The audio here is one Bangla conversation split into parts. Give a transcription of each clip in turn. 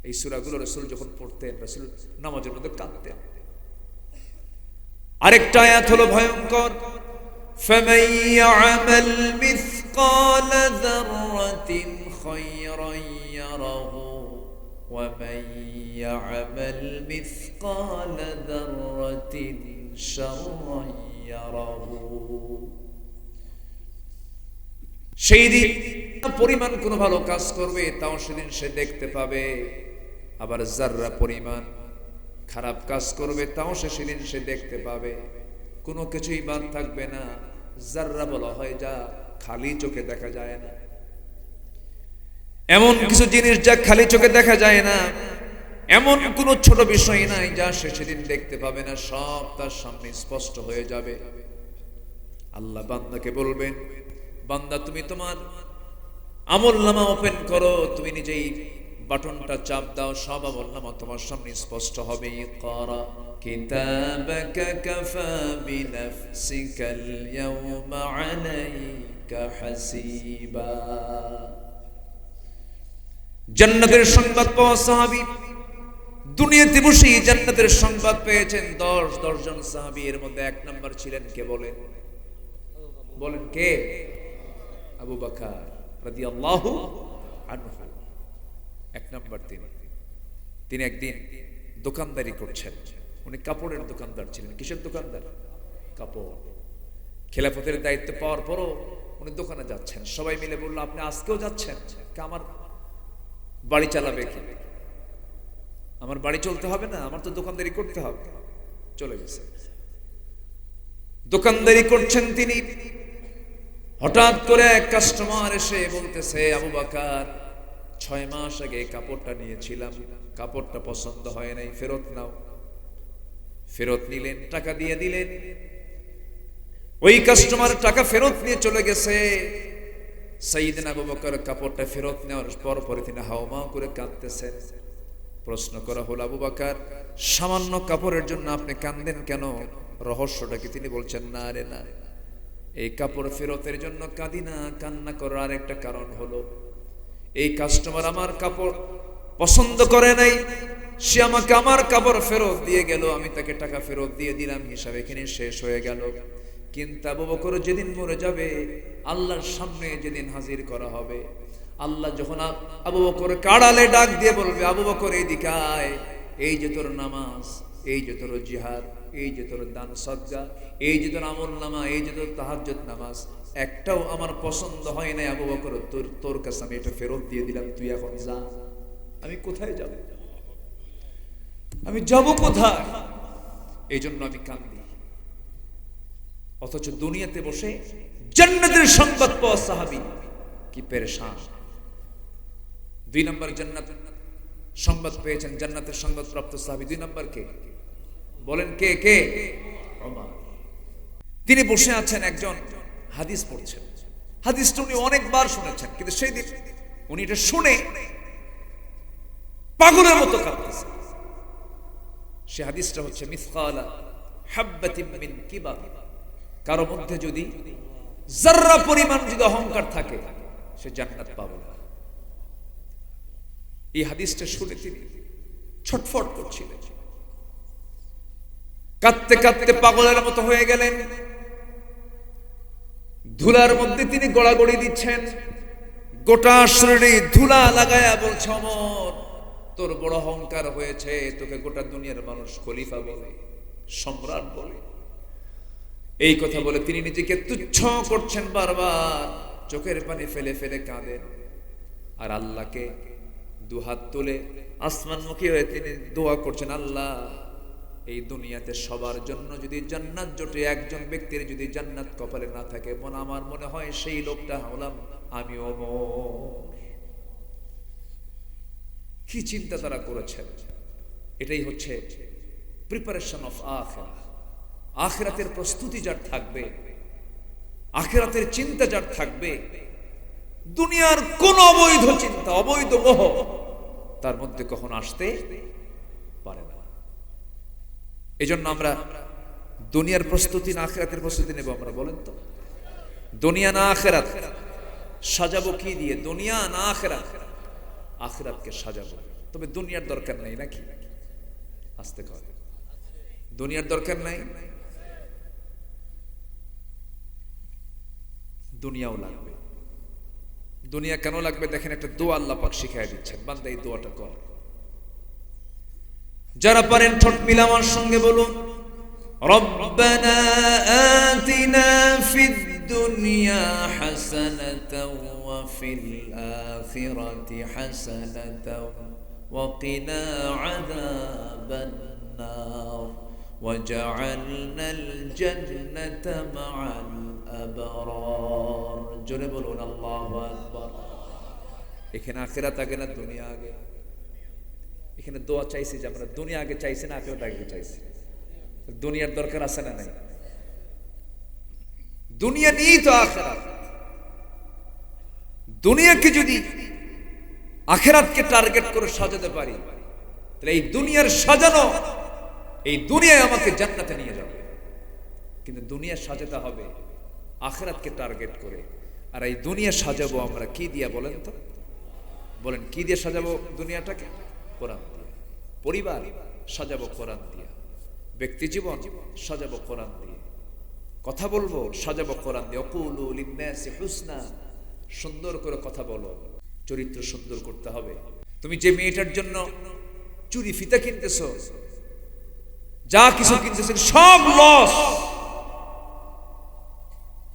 এই সূরাগুলো রাসূল যখন পড়তেন, রাসূল নামাজের মধ্যে কাঁদতেন। আরেকটা আয়াত হলো ভয়ঙ্কর, ফামান ইয়ামাল মিসকাল যাররাতিন খায়রান ইয়ারাহু ওয়া মান ইয়ামাল মিসকাল যাররাতিন শাররান ইয়ারাহু। সেই দিন পরিমাণ কোনো ভালো কাজ করবে তাও সেদিন সে দেখতে পাবে, আবার যাররা পরিমাণ খারাপ কাজ করবে তাও সেদিন সে দেখতে পাবে। কোনো কিছুই বাদ থাকবে না। যাররা বলা হয় যা খালি চোখে দেখা যায় না, এমন কিছু জিনিস যা খালি চোখে দেখা যায় না, এমন কোন ছোট বিষয় নাই যা সে সেদিন দেখতে পাবে না, সব তার সামনে স্পষ্ট হয়ে যাবে। আল্লাহ বান্দাকে বলবেন, বান্দা তুমি তোমার আমলনামা ওপেন করো, তুমি নিজেই বাটনটা চাপ দাও, সব আমলনামা তোমার সামনে স্পষ্ট হবে। ইকরা কিতাবাকা কাফা বিনাফসিকাল ইয়াওমা আলাইকা হাসিবা। জান্নাতের সংবাদ পাওয়া সাহাবী, দুনিয়াতে বসেই জান্নাতের সংবাদ পেয়েছেন 10 জন সাহাবী। এর মধ্যে 1 নাম্বার ছিলেন কে বলেন? বলেন কে? আবু বকর রাদিয়াল্লাহু আনহু। 1 নাম্বার তিনি একদিন দোকানদারি করছেন। উনি কাপড়ের দোকানদার ছিলেন। কিসের দোকানদার? কাপড়। খেলাফতের দায়িত্ব পাওয়ার পরও উনি দোকানে যাচ্ছেন। সবাই মিলে বলল, আপনি আজকেও যাচ্ছেন? আমার বাড়ি চালাবে কি? আমার বাড়ি চলতে হবে না, আমার তো দোকানদারি করতে হবে। চলে গেছে। দোকানদারি করছেন তিনি। হঠাৎ করে এক কাস্টমার এসে বলতেছে, আবু বকর 6 মাস আগে কাপড়টা নিয়েছিলাম, কাপড়টা পছন্দ হয় নাই, ফেরত নাও। ফেরত নিলেন, টাকা দিয়ে দিলেন। ওই কাস্টমার টাকা ফেরত নিয়ে চলে গেছে। সাইয়েদনা আবু বকর কাপড়টা ফেরত নেওয়ার পর তিনি হাওমাও করে কাঁদতেছেন। প্রশ্ন করা হলো, আবু বকর সামান্য কাপড়ের জন্য আপনি কাঁদেন কেন? রহস্যটা কি? তিনি বলছেন, না রে না, এই কাপড় ফেরতের জন্য কাঁদি না, কান্না করার আরেকটা কারণ হলো, এই কাস্টমার আমার কাপড় পছন্দ করে নাই, সে আমাকে আমার কাপড় ফেরত দিয়ে গেল, আমি তাকে টাকা ফেরত দিয়ে দিলাম, হিসাব এখানে শেষ হয়ে গেল। কিন্তু আবু বকর যেদিন মরে যাবে, আল্লাহর সামনে যেদিন হাজির করা হবে, আল্লাহ যখন আবু বকর কাড়ালে ডাক দিয়ে বলবে, আবু বকর এদিকে আয়, এই যে তোর নামাজ, এই যে তোর জিহাদ, এই যে তোর দান সদকা, এই যে তোর আমলনামা, এই যে তোর তাহাজ্জুদ নামাজ, একটাও আমার পছন্দ হয় না আবু বকর, তোর কাছে আমি এটা ফেরত দিয়ে দিলাম, তুই এখন যা। আমি কোথায় যাব? আমি যাব কোথায়? এই জন্য আমি কান্দি। অথচ দুনিয়াতে বসে জান্নাতের সংবাদ পাওয়া সাহাবী কি পেরেশান। 2 নম্বর জান্নাত সংবাদ পেয়েছেন, জান্নাতের সংবাদ প্রাপ্ত সাহাবী 2 নম্বর কে? বলেন কে? কে? ওমর। তিনি বসে আছেন, একজন হাদিস পড়ছেন। হাদিসটা উনি অনেকবার শুনেছেন, কিন্তু সেই দিন উনি এটা শুনে পাগলের মতো কাঁদতেছেন। সে হাদিসটা হচ্ছে, মিসকালা হাববাতিন মিন কিবার, কারো মধ্যে যদি যাররা পরিমাণ যদি অহংকার থাকে, সে জান্নাত পাবে না। এই হাদিসটা শুনে তিনি ছটফট করছিলেন, কাঁদতে কাঁদতে পাগলের মতো হয়ে গেলেন। ধুলার মধ্যে তিনি গড়াগড়ি দিচ্ছেন, গোটা শরীরে ধুলা লাগায়া বলছে, ওমর তোর বড় অহংকার হয়েছে, তোকে গোটা দুনিয়ার মানুষ খলিফা বলে, সম্রাট বলে। এই কথা বলে তিনি নিজেকে তুচ্ছ করছেন, বারবার চোখের পানি ফেলে ফেলে কাঁদেন। আর আল্লাহকে 2 হাত তুলে আসমানমুখী হয়ে তিনি দোয়া করছেন, আল্লাহ এই দুনিয়াতে সবার জন্য যদি জান্নাত জোটে, একজন ব্যক্তির যদি জান্নাত কপালে না থাকে, আমার মনে হয় সেই লোকটা হলাম আমি। ওমর কি চিন্তা তারা করেছেন! এটাই হচ্ছে প্রিপারেশন অফ আখিরাহ। আখিরাতের প্রস্তুতি যার থাকবে, আখিরাতের চিন্তা যার থাকবে, দুনিয়ার কোন অবৈধ চিন্তা, অবৈধ মোহ তার মধ্যে কখনো আসতে পারে না। এজন্য আমরা দুনিয়ার প্রস্তুতি না আখিরাতের প্রস্তুতি নেব। আমরা বলেন তো, দুনিয়া না আখিরাত? সাজাবো কি দিয়ে? দুনিয়া না আখিরাত? আখিরাতকে সাজাবো। তবে দুনিয়ার দরকার নাই নাকি? আসতে করে, দুনিয়ার দরকার নাই, দুনিয়াও লাগবে। দুনিয়া কেন লাগবে দেখেন, একটা দোয়া আল্লাহ পাক শিখাই দিচ্ছেন, বান্দা এই দোয়াটা কর। যারা পারেন ঠোঁট মিলে আমার সঙ্গে বলুন, রব্বানা আতিনা ফিদ দুনিয়া হাসানাতাও ওয়া ফিল আখিরাতি হাসানাতাও ওয়া কিনা আযাবান নার ওয়াজআলনাল জান্নাতা মা'আল আবরার। জোরে বলুন আল্লাহু আকবার। এখানে আখিরাত আগে না দুনিয়া আগে? এখানে দোয়া চাইছি যে আমরা দুনিয়া আগে চাইছি না আখিরাত আগে চাইছি? দুনিয়ার দরকার আছে না নাই? দুনিয়া নিয়েই তো আখিরাত। দুনিয়াকে যদি আখিরাতকে টার্গেট করে সাজাতে পারি, তাহলে এই দুনিয়ার সাজানো, এই দুনিয়ায় আমাকে জান্নাতে নিয়ে যাবে। কিন্তু দুনিয়া সাজাতে হবে আখিরাতকে টার্গেট করে। আর এই দুনিয়া সাজাবো আমরা কি দিয়া বলেন তো? বলেন কি দিয়ে সাজাবো দুনিয়াটাকে? কোরআন দিয়ে। পরিবার সাজাবো কোরআন দিয়ে, ব্যক্তি জীবন সাজাবো কোরআন দিয়ে, কথা বলবো সাজাবো কোরআন দিয়ে। অকুলু লিন্নাসি হুসনা, সুন্দর করে কথা বলো, চরিত্র সুন্দর করতে হবে। তুমি যে মেয়েটার জন্য চুরি ফিতা কিনতেছো, যা কিছু কিনতেছেন সব লস,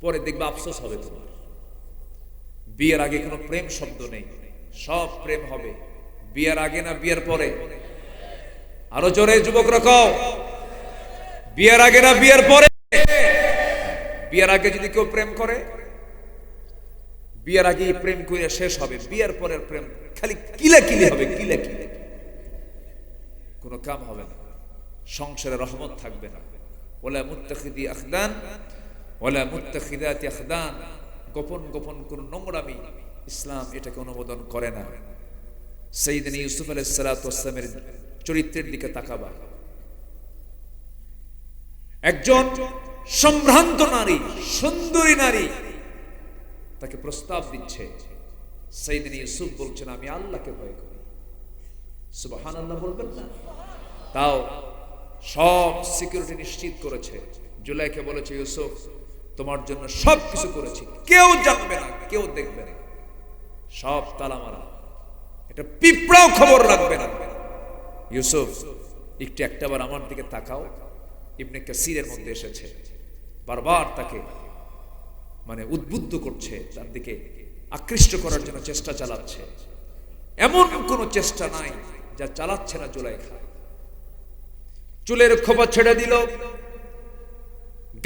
পরে দেখবে আফসোস হবে তোমার। বিয়ের আগে কোনো প্রেম শব্দ নেই, সব প্রেম হবে বিয়ের আগে না বিয়ের পরে? আরো জোরে যুবকরা কও, বিয়ের আগে না বিয়ের পরে? বিয়ের আগে যদি কেউ প্রেম করে, বিয়ের আগে প্রেম করে শেষ হবে, বিয়ের পরের প্রেম খালি কিলাকিলি হবে, কিলাকিলি, কোনো কাম হবে না, সংসারে রহমত থাকবে না। ওয়ালা মুত্তাখিদি আখদান ওয়ালা মুত্তাখিদাতি আখদান, গোপন গোপন কোন নোংরামি ইসলাম এটাকে অনুমোদন করে না। সাইয়েদনা ইউসুফ আলাইহিস সালাতু ওয়াস সালামের চরিত্রের দিকে তাকাবা। একজন সম্ভ্রান্ত নারী, সুন্দরী নারী তাকে প্রস্তাব দিচ্ছে। সাইয়েদনা ইউসুফ বলছেন আমি আল্লাহকে ভয় করি। সুবহানাল্লাহ বলবেন না? তাও সব সিকিউরিটি নিশ্চিত করেছে। জুলাইখা বলেছে ইউসুফ তোমার জন্য সব কিছু করেছি, কেউ জানবে না, কেউ দেখবে না, সব তালা মারা, এটা পিঁপড়াও খবর রাখবে না। ইউসুফ একটু একটাবার আমার দিকে তাকাও। ইবনে কাসিরের মধ্যে এসেছে, বারবার তাকে মানে উদ্বুদ্ধ করছে, তার দিকে আকৃষ্ট করার জন্য চেষ্টা চালাচ্ছে। এমন কোন চেষ্টা নাই যা চালাচ্ছে না জুলাইখা। চুলের খোপা ছেড়ে দিল,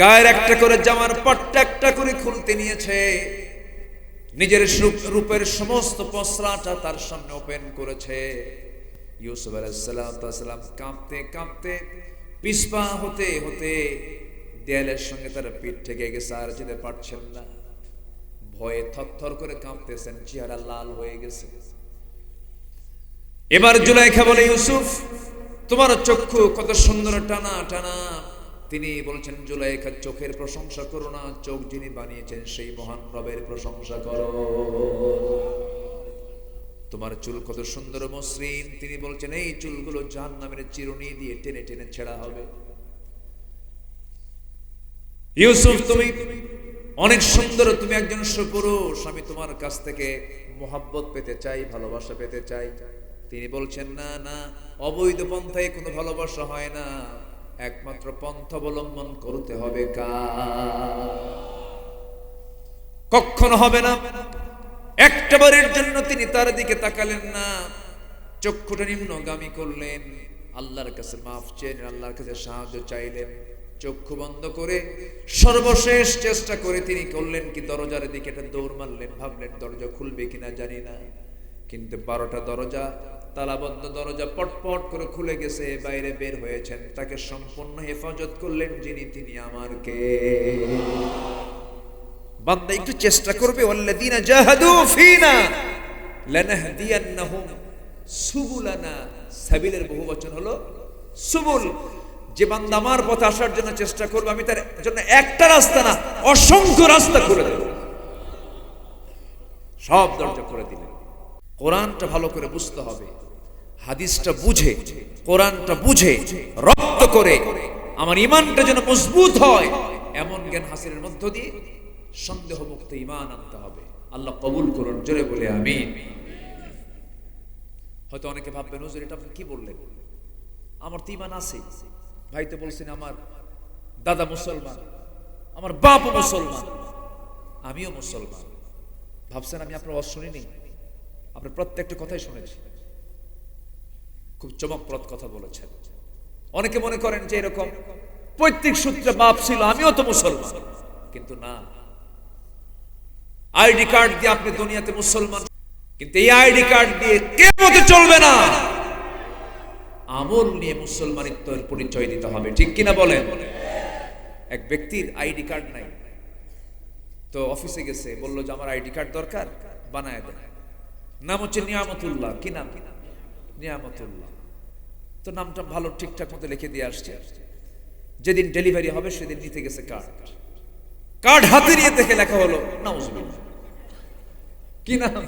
গায়ের একটা করে জামার পাট্টা একটা করে খুলতে নিয়েছে, নিজের রূপের সমস্ত পসরাটা তার সামনে ওপেন করেছে। ইউসুফ আলাইহিস সালাম কাঁপতে কাঁপতে পিছপা হতে হতে দেয়ালের সঙ্গে তার পিঠ ঠেকে গেছে, আর যেতে পারছেন না, ভয়ে থরথর করে কাঁপতেছেন, চেহারা লাল হয়ে গেছে। এবার জুলাইখা বলে ইউসুফ তোমার চক্ষু কত সুন্দর টানা টানা। তিনি বলছেন জুলাইখার চোখের প্রশংসা করো না, চোখ যিনি বানিয়েছেন সেই মহান রবের প্রশংসা করো। তোমার চুল কত সুন্দর মসৃণ। তিনি বলছেন এই চুলগুলো জাহান্নামের চিরুনি দিয়ে টেনে টেনে ছেঁড়া হবে। ইউসুফ তুমি অনেক সুন্দর, তুমি একজন সুপুরুষ, আমি তোমার কাছ থেকে মোহাব্বত পেতে চাই, ভালোবাসা পেতে চাই। তিনি বলছেন না না, অবৈধ পন্থায় কোনো ভালোবাসা হয় না, একমাত্র পন্থা অবলম্বন করতে হবে কখনো হবে না। একটাবারের জন্য তিনি তার দিকে তাকালেন না, চক্ষুটা নিম্নগামী করলেন, আল্লাহর কাছে মাফ চেয়ে আল্লাহর কাছে সাহায্য চাইলেন। চক্ষু বন্ধ করে সর্বশেষ চেষ্টা করে তিনি করলেন কি দরজার দিকে একটা দৌড় মারলেন, ভাবলেন দরজা খুলবে কিনা জানি না, কিন্তু 12টা দরজা, তালাবদ্ধ দরজা পটপট করে খুলে গেছে, বাইরে বের হয়েছেন। তাকে সম্পূর্ণ হেফাজত করলেন যিনি, তিনি আমার কে? বান্দা একটু চেষ্টা করবে, ওয়াল্লাযীনা জাহাদু ফীনা লানাহদিয়ান্নাহুম সুবুলানা। সাবিলের বহুবচন হলো সুবুল। যে বান্দা আমার পথে আসার জন্য চেষ্টা করবে, আমি তার জন্য একটা রাস্তা না অসংখ্য রাস্তা করে দেব। সব দরজা করে দিলেন। কোরআনটা ভালো করে বুঝতে হবে। হাদিসটা বুঝে, কোরআনটা বুঝে, রপ্ত করে আমার ইমানটা যেন মজবুত হয়, এমন জ্ঞান হাসিলের মধ্য দিয়ে সন্দেহ মুক্ত ইমান আনতে হবে। আল্লাহ কবুল করুন, জোরে বলে আমিন। হয়তো অনেকে ভাববেন, হুজুর এটা আপনি কি বললেন, আমার তো ইমান আছে। ভাই তো বলছেন আমার দাদা মুসলমান, আমার বাপ মুসলমান, আমিও মুসলমান। ভাবছেন আমি আপনার ওয়াজ শুনিনি? আপনার প্রত্যেকটা কথাই শুনেছি, খুব চমকপ্রদ কথা বলেছেন। অনেকে মনে করেন যে এরকম পৈতৃক সূত্রে বাপ ছিল, আমিও তো মুসলমান। কিন্তু না, আইডি কার্ড দিয়ে আপনি দুনিয়াতে মুসলমান, কিন্তু এই আইডি কার্ড দিয়ে কিয়ামতে চলবে না। আমল নিয়ে মুসলমানিত্বের পরিচয় দিতে হবে, ঠিক কিনা বলেন? এক ব্যক্তির আইডি কার্ড নাই, তো অফিসে গেছে, বলল যে আমার আইডি কার্ড দরকার, বানায় দেন। নাম হচ্ছে নিয়ামতুল্লাহ। কি নাম? নিয়ামতুল্লাহ। তো নামটা ভালো ঠিকঠাক মতো লিখে দিয়ে আসছে। যেদিন ডেলিভারি হবে সেদিন নিতে গেছে কার্ড, কার্ড হাতে নিয়ে দেখে লেখা হলো নাউজুবিল্লাহ। কি নাম?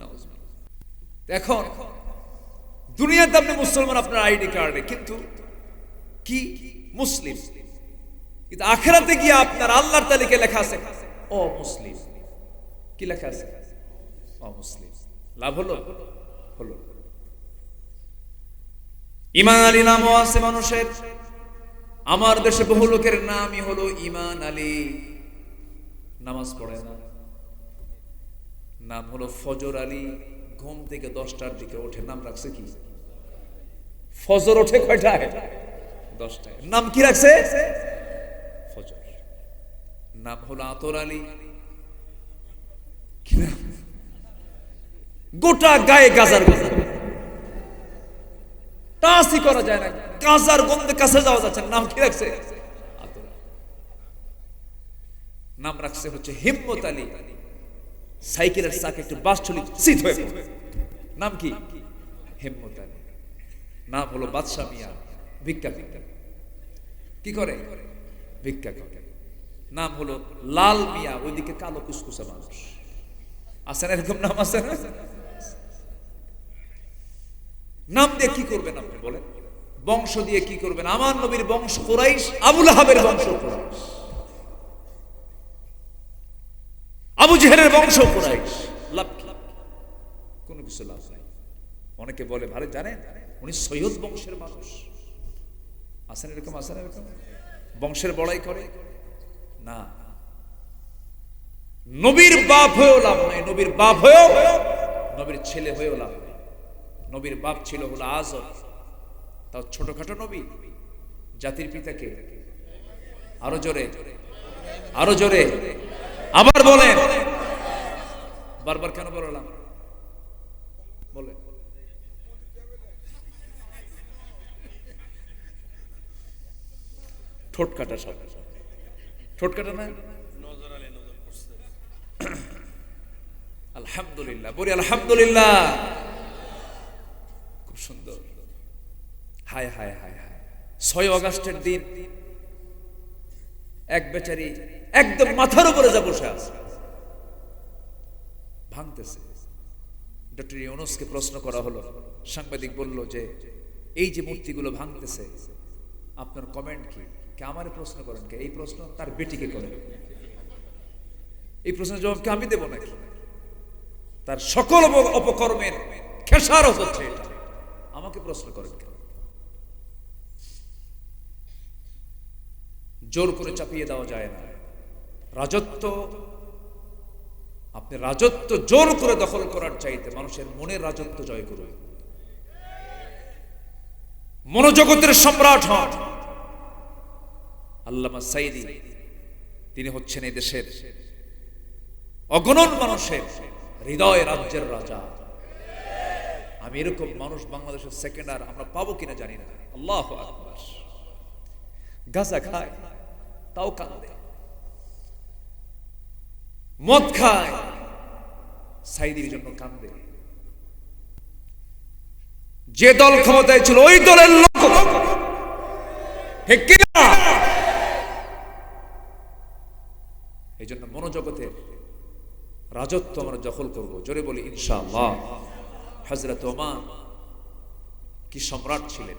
নাউজুবিল্লাহ। এখন দুনিয়াতে আপনি মুসলমান আপনার আইডি কার্ডে, কিন্তু কি মুসলিম, কিন্তু আখিরাতে গিয়ে আপনার আল্লাহর তালিকায় লেখা আছে ও মুসলিম। কি লেখা আছে? ও মুসলিম। লাভ হলো? হলো। ইমান আলী নামও আছে মানুষের। আমার দেশে বহু লোকের নামই হলো ইমান আলী, নামাজ পড়ে না। নাম হলো ফজর আলী, ঘুম থেকে 10টার দিকে ওঠে, নাম রাখছে কি? ফজর ওঠে কয়টায়? 10টায়। নাম কি রাখছে? ফজর। নাম হলো আতর আলী। কি নাম? গোটা গায়ে গাজার গন্ধ, টাচই করা যায় না, গাজার গন্ধে কাছে যাওয়া যাচ্ছে। নাম কি রাখছে? আতর। নাম রাখছে হচ্ছে হিম্মত আলী, সাইকেলের চাকা একটু বাস চলি সিট হয়ে পড়ে। নাম কি? হিম্মত আলী। নাম হলো বাদশা মিয়া, ভিক্ষা ভিক্ষা কি করে? ভিক্ষা করে। নাম হলো লাল মিয়া, ওইদিকে কালো কুসকুসা মানুষ। আছে না এরকম নাম? আছে না? নাম দিয়ে কি করবেন আপনি বলেন? বংশ দিয়ে কি করবেন? আমার নবীর বংশ কুরাইশ, আবুল আহাবের বংশ কুরাইশ, আবু জেহেলের বংশ কুরাইশ। লাভ কি? কোনো কিছু লাভ নাই। অনেকে বলে ভালো জানেন উনি সৈয়দ বংশের মানুষ। আছেন এরকম? আছেন এরকম? বংশের বড়াই করে না। নবীর বাপ হয়েও লাভ নাই, নবীর বাপ হয়েও, নবীর ছেলে হয়েও লাভ নাই। নবীর বাপ ছিল হলো আজম, তাও ছোটখাটো নবী। জাতির পিতাকে আরো জোরে, আরো জোরে আবার বলেন। বারবার কেন বললাম? বলে ঠোঁট কাটা, সব ঠোঁট কাটা না? আলহামদুলিল্লাহ, বলি আলহামদুলিল্লাহ। খুব সুন্দর। হায় হায় হায় হায়। 6 আগস্টের দিন এক বেচারি একদম মাথার উপরে যা বসে আছে, ভাঙতেছে। ডক্টর ইউনূসকে প্রশ্ন করা হলো, সাংবাদিক বলল যে এই যে মূর্তিগুলো ভাঙতেছে আপনার কমেন্ট কি? কে আমারে প্রশ্ন করেন? কে এই প্রশ্ন তার বেটিকে করেন? এই প্রশ্নের জবাব কি আমি দেব নাকি? তার সকল অপকর্মের খেসারত হচ্ছে এটা, আমাকে প্রশ্ন করেন কেন? জোর করে চাপিয়ে দেওয়া যায় না। রাজত্ব, আপনি রাজত্ব জোর করে দখল করার চাইতে মানুষের মনের রাজত্ব জয় করুন। মনোজগতের সম্রাট হন। আল্লামা সাইদি তিনি হচ্ছেন এই দেশের অগণন মানুষের হৃদয় রাজ্যের রাজা। আমি এরকম মানুষ বাংলাদেশের সেকেন্ড আর আমরা পাবো কিনা জানি না। আল্লাহু আকবার। গাঁজা খায় তাও কাঁদে, মদ খায় সাইদির জন্য কাঁদে। যে দল ক্ষমতায় ছিল ওই দলের লোক, ঠিক কিনা? এই জন্য মনোজগতের রাজত্ব আমরা দখল করবো, জোরে বলি ইনশাআল্লাহ। হযরত ওমর কি সম্রাট ছিলেন।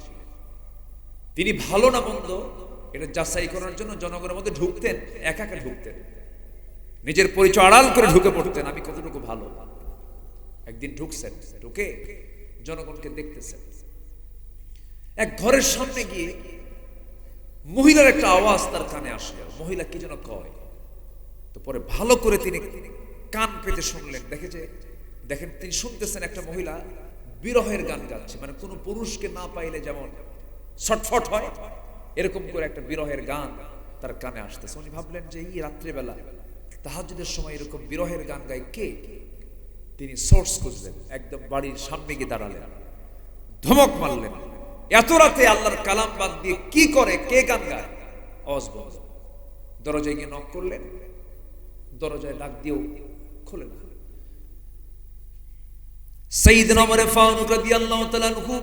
তিনি ভালো না মন্দ এটা যাচাই করার জন্য জনগণের মধ্যে ঢুকতেন, একা একা ঢুকতেন, নিজের পরিচয় আড়াল করে ঢুকে পড়তেন, আমি কতটুকু ভালো। একদিন ঢুকছেন, ঢুকে জনগণকে দেখতেছেন। এক ঘরের সামনে গিয়ে মহিলার একটা আওয়াজ তার কানে আসলো, মহিলা কি যেন কয়। তো পরে ভালো করে তিনি কান পেতে শুনলেন, দেখেন তিনি শুনতেছেন একটা মহিলা বিরহের গান গাচ্ছে, মানে কোনো পুরুষকে না পাইলে যেমন ছটফট হয় এরকম করে একটা বিরহের গান তার কানে আসতেছে। উনি ভাবলেন যে এই রাত্রিবেলা তাহাজ্জুদের সময় এরকম বিরহের গান গায় কে। তিনি সোর্স খুঁজলেন, একদম বাড়ির সামনে গিয়ে দাঁড়ালেন, ধমক মারলেন, এত রাতে আল্লাহর কালাম বাদ দিয়ে কি করে, কে গান গায়, আওয়াজ বন্ধ। দরজায় গিয়ে নক করলেন, দরজায় ডাক দিয়েও খোলে না। সাইয়েদনা ওমর ফারুক রাদিয়াল্লাহু তাআলা আনহু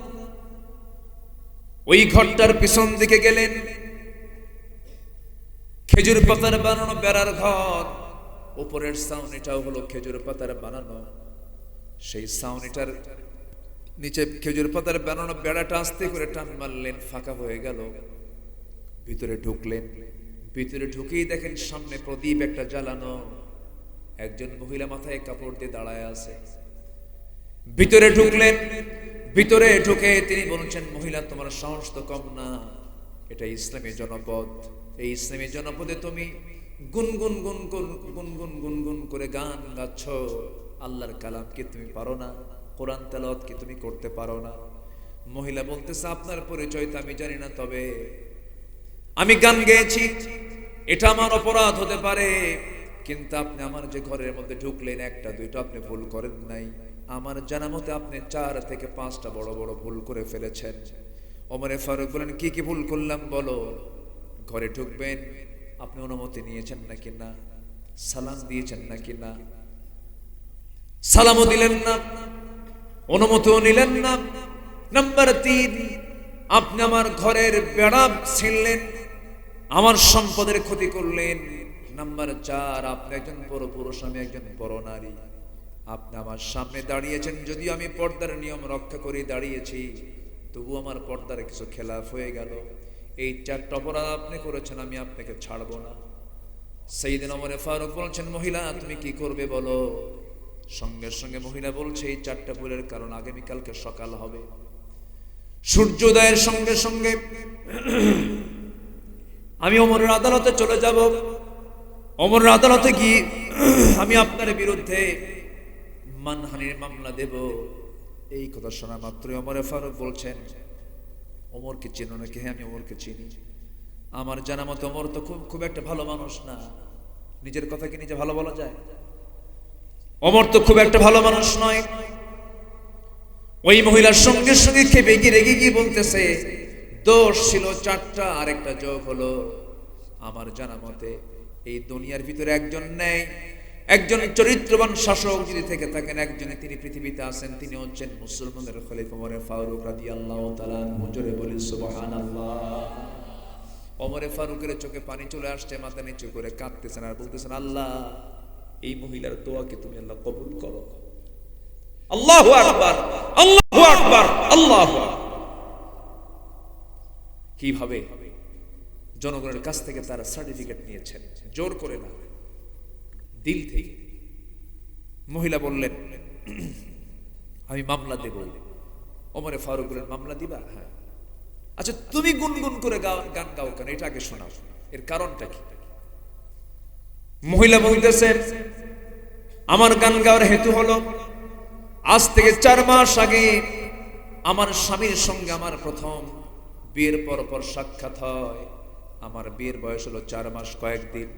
ওই ঘরটার পিছন দিকে গেলেন। খেজুর পাতার বানানো বেড়ার ঘর, উপরের ছাউনিটাও হলো খেজুর পাতার বানানো। সেই ছাউনিটার নিচে খেজুর পাতার বানানো বেড়াটা আস্তে করে টান মারলেন, ফাঁকা হয়ে গেল। ভিতরে ঢুকলেন, ভিতরে ঢুকেই দেখেন সামনে প্রদীপ একটা জ্বালানো, একজন মহিলা মাথায় কাপড় দিয়ে দাঁড়ায় আছে। ভিতরে ঢুকলেন, ভিতরে ঢুকে তিনি বলছেন, মহিলা তোমার সাহস তো কম না, এটা ইসলামী জনপদ, এই ইসলামী জনপদে তুমি গুনগুন গুনগুন গুনগুন গুনগুন করে গান গাচ্ছ, আল্লাহর কালাম কি তুমি পারো না, কোরআন তেলাওয়াত কি তুমি করতে পারো না? মহিলা বলতেছে, আপনার পরিচয় তো আমি জানি না, তবে আমি গান গেয়েছি, এটা আমার অপরাধ হতে পারে, কিন্তু আপনি আমার যে ঘরের মধ্যে ঢুকলেন একটা দুইটা আপনি ভুল করেন নাই, আমার জানা মতে আপনি 4 থেকে 5টা বড় বড় ভুল করে ফেলেছেন। ওমর ফারুক বলেন, কি কি ভুল করলাম বলো? ঘরে ঢুকবেন আপনি অনুমতি নিয়েছেন নাকি না? সালাম দিয়েছেন নাকি না? সালামও দিলেন না, অনুমতিও নিলেন না। নাম্বার 3, আপনি আমার ঘরের বেড়া ছিঁড়লেন, আমার সম্পদের ক্ষতি করলেন। নাম্বার 4, আপনি একজন বড় পুরুষ, আমি একজন বড় নারী, আপনি আমার সামনে দাঁড়িয়েছেন, যদিও আমি পর্দার নিয়ম রক্ষা করে দাঁড়িয়েছি, তবু আমার পর্দার কিছু খেলাফ হয়ে গেল। এই 4টা অপরাধ আপনি করেছেন, আমি আপনাকে ছাড়বো না। সাইয়েদনা ওমর ফারুক বলছেন, মহিলা তুমি কি করবে বলো? সঙ্গে সঙ্গে মহিলা বলছে, এই 4টা ভুলের কারণ আগামীকালকে সকাল হবে, সূর্যোদয়ের সঙ্গে সঙ্গে আমি ওমরের আদালতে চলে যাব, ওমরের আদালতে গিয়ে আমি আপনার বিরুদ্ধে মানহানির মামলা দেব। এই কথা শোনা মাত্রই ওমর ফারুক বলছেন, ওমরকে চেনো নাকি? হ্যাঁ, আমি ওমরকে চিনি। আমার জানা মতো ওমর তো খুব একটা ভালো মানুষ না। নিজের কথা কি নিজে ভালো বলা যায়? ওমর তো খুব একটা ভালো মানুষ নয়। ওই মহিলার সঙ্গে সঙ্গে খেপে গিয়ে রেগে গিয়ে বলতেছে, দোষ ছিল 4টা, আরেকটা যোগ হলো। আমার জানা মতে এই দুনিয়ার ভিতরে একজন নেই, একজন চরিত্রবান শাসক যদি থেকে থাকেন, একজনে তিনি পৃথিবীতে আছেন, তিনি হচ্ছেন মুসলমানের খলিফা ওমর ফারুক রাদিয়াল্লাহু তাআলা আনহু। জোরে বলি সুবহানাল্লাহ। ওমর ফারুকের চোখে পানি চলে আসছে, মাথা নিচু করে কাঁদতেছেন আর বলতেছেন, আল্লাহ এই মহিলার দোয়াকে তুমি আল্লাহ কবুল করো। আল্লাহু আকবার, আল্লাহু আকবার, আল্লাহু আকবার। কিভাবে জনগণের কাছ থেকে তারা সার্টিফিকেট নিয়েছেন, জোর করে না, দিল থেকে। মহিলা বললেন, আমি মামলা দেব। ওমর ফারুক বললেন, মামলা দিবা? হ্যাঁ। আচ্ছা তুমি গুনগুন করে গান গাও কেন? এটা আগে শোনাও, এর কারণটা কি? মহিলা বলতেছেন, আমার গান গাওয়ার হেতু হলো, আজ থেকে 4 মাস আগে আমার স্বামীর সঙ্গে আমার প্রথম বিয়ের পর সাক্ষাৎ হয়। আমার বিয়ের বয়স হলো 4 মাস কয়েকদিন।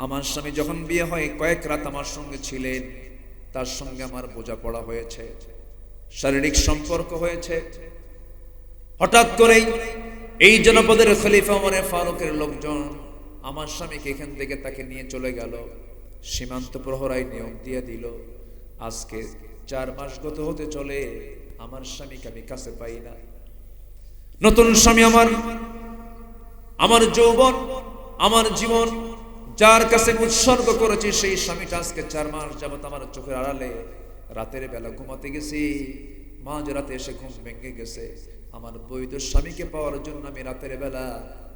আমার স্বামী যখন বিয়ে হয় কয়েক রাত আমার সঙ্গে ছিলেন, তার সঙ্গে আমার বোঝাপড়া হয়েছে, শারীরিক সম্পর্ক হয়েছে। হঠাৎ করেই এই জনপদের খলিফা ওমর ফারুকের লোকজন আমার স্বামীকে এখান থেকে তাকে নিয়ে চলে গেল, সীমান্ত প্রহরায় নিয়োগ দিয়ে দিল। আজকে 4 মাস গত হতে চলে, আমার স্বামীকে আমি কাছে পাই না। নতুন স্বামী আমার যৌবন, আমার জীবন যার কাছে উৎসর্গ করেছি, সেই স্বামীটা আজকে 4 মাস যাবত আমার চোখের আড়ালে। রাতের বেলা ঘুমাতে গেছি, মাঝ রাতে এসে ঘুম ভেঙে গেছে, আমার বৈধ স্বামীকে পাওয়ার জন্য আমি রাতের বেলা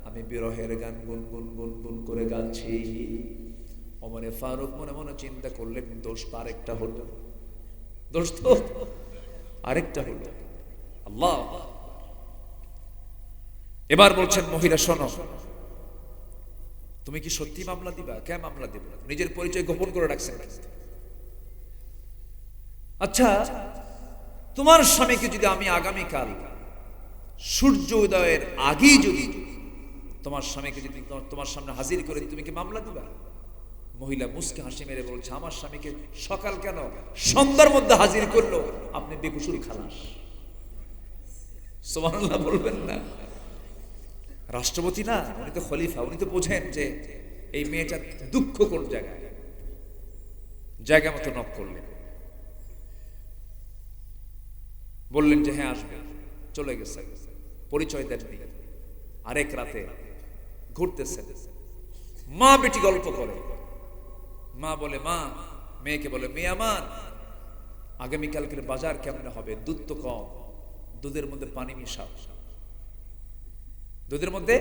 আমি বিরহের গান গুনগুন গুনগুন করে গাচ্ছি। ওমরে ফারুক মনে মনে চিন্তা করলেন, দোষ তো আরেকটা হলো, দোষ তো আরেকটা হলো। আল্লাহ এবার বলছেন, মহিলা শোনো, তুমি কি সত্যি মামলা দিবা? কেন মামলা দিব? নিজের পরিচয় গোপন করে রাখছেন। আচ্ছা, তোমার স্বামীকে যদি আমি আগামীকাল সূর্য উদয়ের আগেই যদি তোমার স্বামীকে যদি তোমার সামনে হাজির করে, তুমি কি মামলা দিবা? মহিলা মুস্কে হাসি মেরে বলছে, আমার স্বামীকে সকাল কেন, সন্ধ্যার মধ্যে হাজির করলো, আপনি বেকসুর খালাস। সুবহানাল্লাহ বলবেন না? রাষ্ট্রপতি না, উনি তো খলিফা, উনি তো বোঝেন যে এই মেয়েটার দুঃখ কোন জায়গায়। জায়গা মতো নক করলেন, বললেন যে হ্যাঁ আসবে। চলে গেছে, পরিচয় দেননি। আরেক রাতে ঘুরতেছে, মা বেটি গল্প করে। মা বলে, মা মেয়েকে বলে, মেয়ে আমার আগামীকালকের বাজার কেমন হবে? দুধ তো কম, দুধের মধ্যে পানি মিশাও, দুধের মধ্যে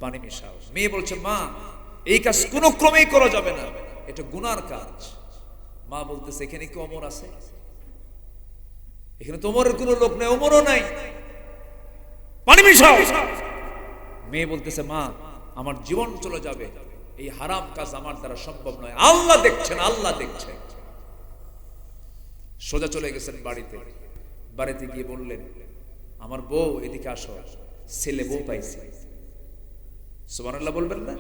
পানি মিশাও। মেয়ে বলছে, মা এই কাজ কোনো ক্রমেই করা যাবে না, এটা গুনার কাজ। মা বলতেছে, এখানে কি ওমর আছে? এখানে তো ওমরের কোনো লোক নেই, ওমরও নাই, পানি মিশাও। মেয়ে বলতেছে, মা আমার জীবন চলে যাবে, এই হারাম কাজ আমার দ্বারা সম্ভব নয়, আল্লাহ দেখছেন, আল্লাহ দেখছেন। সোজা চলে গেছেন বাড়িতে। বাড়িতে গিয়ে বললেন, আমার বউ এদিকে আসো, ছেলে বউ পাইছি। সুবহানাল্লাহ বলবেন না?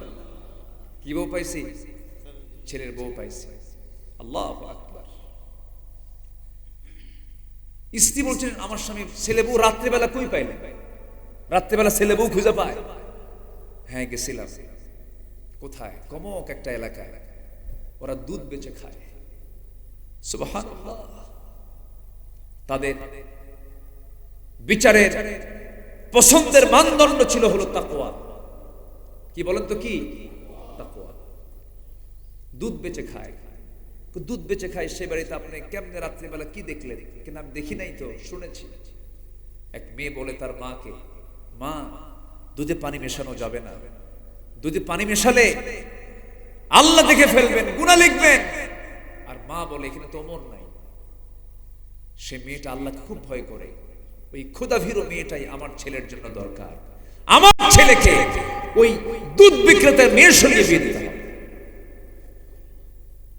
কি বউ পাইছি? ছেলের বউ পাইছি। আল্লাহু আকবার। স্ত্রী বলছেন, আমার স্বামী ছেলে বউ রাত্রেবেলা কই পাইলেন? রাত্রেবেলা ছেলে বউ খুঁজে পায়? হ্যাঁ গেছিলাম। কোথায়? কমক একটা এলাকায়, ওরা দুধ বেচে খায়। সুবহানাল্লাহ। তাদের বিচারের পছন্দের মানদণ্ড ছিল হলো তাকওয়া। কি বলেন তো? কি তাকওয়া। দুধ বেচে খায়, দুধ বেচে খায়। সে বাড়িতে আপনি কেমনে রাত্রিবেলা কি দেখলেন? কিন্তু আমি দেখি নাই তো, শুনেছি। এক মেয়ে বলে তার মাকে, মা দুধে পানি মেশানো যাবে না, দুধে পানি মেশালে আল্লাহ দেখে ফেলবেন, গুনাহ লিখবেন। আর মা বলে, এখানে তো ওমর নাই। সে মেয়েটা আল্লাহকে খুব ভয় করে। ওই ক্ষুধাভীরু মেয়েটাই আমার ছেলের জন্য দরকার। আমার ছেলেকে ওই দুধ বিক্রেতার মেয়ের সঙ্গে বিয়ে দিতে হবে।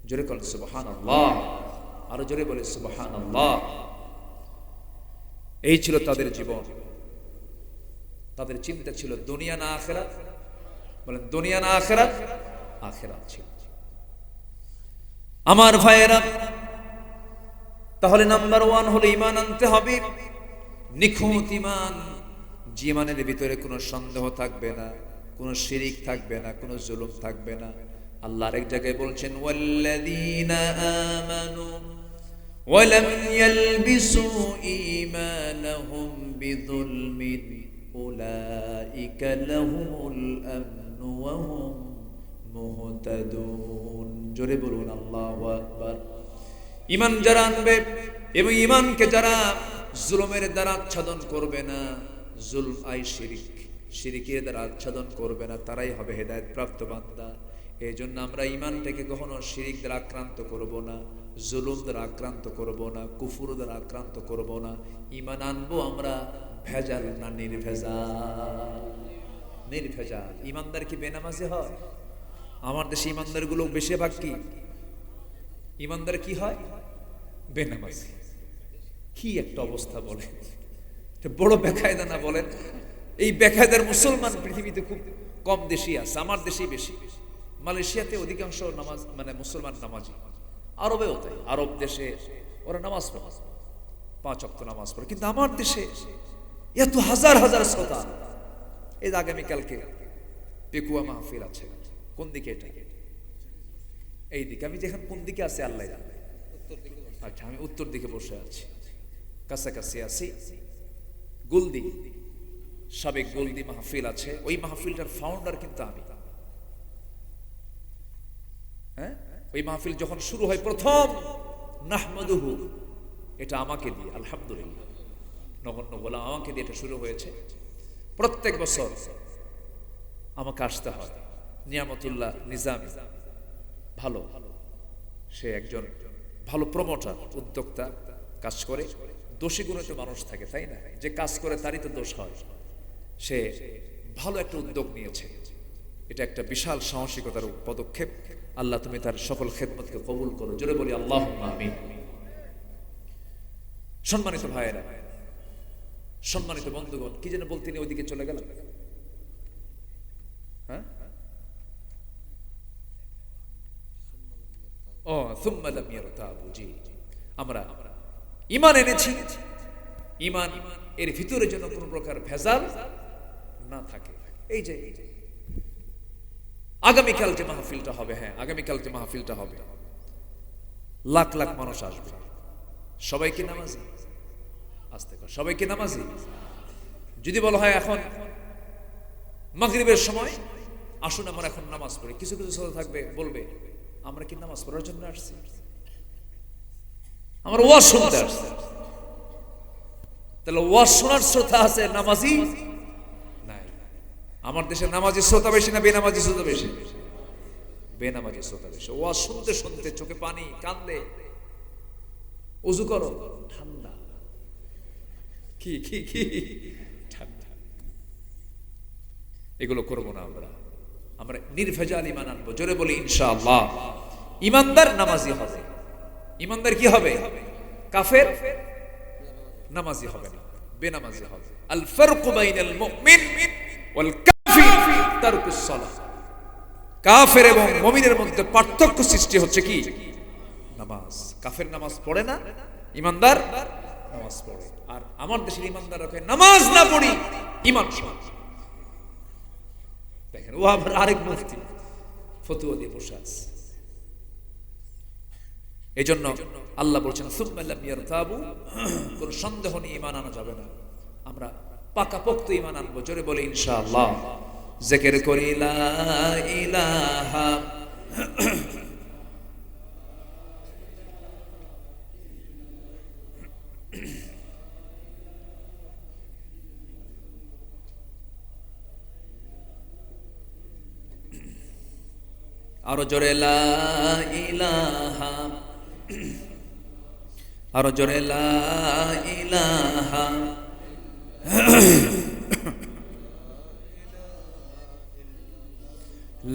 জোরে বলেন সুবহানাল্লাহ, আরো জোরে বলে সুবহানাল্লাহ। এই ছিল তাদের জীবন। তাদের চিন্তা ছিল দুনিয়া না আখিরাত। বলেন দুনিয়া না আখিরাত? আখিরাত ছিল। আমার ভাইয়েরা, তাহলে নাম্বার 1 হলো ঈমান আনতে হবে, নিখুঁত ঈমান। যে ঈমানের ভিতরে কোনো সন্দেহ থাকবে না, কোনো শিরিক থাকবে না, কোনো জুলুম থাকবে না। আল্লাহ আরেক জায়গায় বলছেন, ওয়াল্লাযীনা আমানু ওয়া লাম ইয়ালবিসু ঈমানাহুম বিযুলমিন উলাইকা লাহুমুল আমনু ওয়া হুম মুহতাদুন। জোরে বলুন আল্লাহু আকবার। ঈমান যারা আনবে এবং ঈমানকে যারা জুলুমের দ্বারা আচ্ছাদন করবে না, জুলম আই শিরিক, শিরিকের দ্বারা আচ্ছাদন করবে না, তারাই হবে হেদায়েত প্রাপ্ত বান্দা। এই জন্য আমরা ঈমানটাকে কখনো শিরিক দ্বারা আক্রান্ত করব না, জুলুম দ্বারা আক্রান্ত করব না, কুফর দ্বারা আক্রান্ত করব না। ঈমান আনবো আমরা ভেজাল না নির্ভেজাল? নির্ভেজাল। ঈমানদার কি বেনামাজি হয়? আমার দেশে ঈমানদারগুলো বেশিরভাগ কি ঈমানদার কি হয়? বেনামাজি। কি একটা অবস্থা বলেন! বড় বেকায়দা না বলেন? এই বেকায়দার মুসলমান পৃথিবীতে খুব কম দেশই আছে, আমার দেশেই বেশি। মালয়েশিয়াতে অধিকাংশ নামাজ মানে মুসলমান নামাজি, আরবেও তাই। আরব দেশে ওরা নামাজ পড়ে, 5 ওয়াক্ত নামাজ পড়ে। কিন্তু আমার দেশে এত হাজার হাজার শ্রোতা। এই আগামীকালকে পেকুয়া মাহফিল আছে। কোন দিকে এটা? এই দিকে। আমি যেখানে কোন দিকে আছে আল্লাহ জানে। আচ্ছা, আমি উত্তর দিকে বসে আছি, কাছাকাছি আছি। গুলদি, সাবেক গুলদি মাহফিল আছে। ওই মাহফিলটার ফাউন্ডার কিন্তু আমি। হ্যাঁ, ওই মাহফিল যখন শুরু হয় প্রথম নাহমাদুহু এটা আমাকে দিয়ে, আলহামদুলিল্লাহ, নগণ্য গোলাম আমাকে দিয়ে এটা শুরু হয়েছে। প্রত্যেক বছর আমাকে আসতে হয়। নিয়ামতুল্লাহ নিজামী ভালো, সে একজন ভালো প্রমোটার, উদ্যোক্তা, কাজ করে। দোষী গুণে তো মানুষ থাকে, তাই না? যে কাজ করে তারই তো দোষ হয়। সে ভালো একটা উদ্যোগ নিয়েছে, এটা একটা বিশাল সাহসিকতার পদক্ষেপ। আল্লাহ তুমি তার সকল খেদমতকে কবুল করো, জোরে বলি আল্লাহুম্মা আমিন। সম্মানিত ভাইয়েরা, সম্মানিত বন্ধুগণ, কি যেন বলতে নিয়ে ওইদিকে চলে গেল? হ্যাঁ, ও সুম্মা লাম ইয়ারতাবু। জি, আমরা ঈমান এনেছি, ঈমান এর ভিতরে যেন কোনো প্রকার ভেজাল না থাকে। এই যে আগামীকাল যে মাহফিলটা হবে, হ্যাঁ আগামীকাল যে মাহফিলটা হবে, লাখ লাখ মানুষ আসবে। সবাই কি নামাজি? আসতে পারে, সবাই কি নামাজি? যদি বলা হয় এখন মাগরিবের সময় আসুন আমরা এখন নামাজ পড়ি, কিছু কিছু শ্রোতা থাকবে বলবে আমরা কি নামাজ পড়ার জন্য আসছি? আমরা ওয়াজ শুনতে আসছি। তাহলে ওয়াজ শোনার শ্রোতা আছে, নামাজি নাই। আমার দেশে নামাজি শ্রোতা বেশি না বেনামাজি শ্রোতা বেশি? বেনামাজি শ্রোতা বেশি। ওয়াজ শুনতে শুনতে চোখে পানি, কান্দে, ওযু করো, ঠান্ডা, কি কি কি ঠান্ডা। এগুলো করবো না আমরা। আমরা নির্ভেজাল ঈমান আনবো, জোরে বলি ইনশাআল্লাহ। ঈমানদার নামাজি হবে। ঈমানদার কি হবে? কাফের নামাজি হবে না, বেনামাজি হবে। আল ফারকু বাইনাল মুমিন ওয়াল কাফির তারকুস সালাহ। কাফের এবং মুমিনের মধ্যে পার্থক্য সৃষ্টি হচ্ছে কি? নামাজ। কাফের নামাজ পড়ে না, ঈমানদার নামাজ পড়ে। আর আমার দেশের ঈমানদার রাখে নামাজ না পড়ি ঈমান সমাজ। দেখেন, ও আবার আরেক মুফতি ফতোয়া দিয়ে বসে আছে। এই জন্য আল্লাহ বলছেন সুম্মা লাম ইয়ারতাবু, কোন সন্দেহ নিয়ে ঈমান আনা যাবে না। আমরা পাকাপোক্ত ঈমান আনবো, জোরে বলে ইনশাআল্লাহ। জিকির করি লা ইলাহা আরো জোরে লা ইলাহা, আরো জোরে লা ইলাহা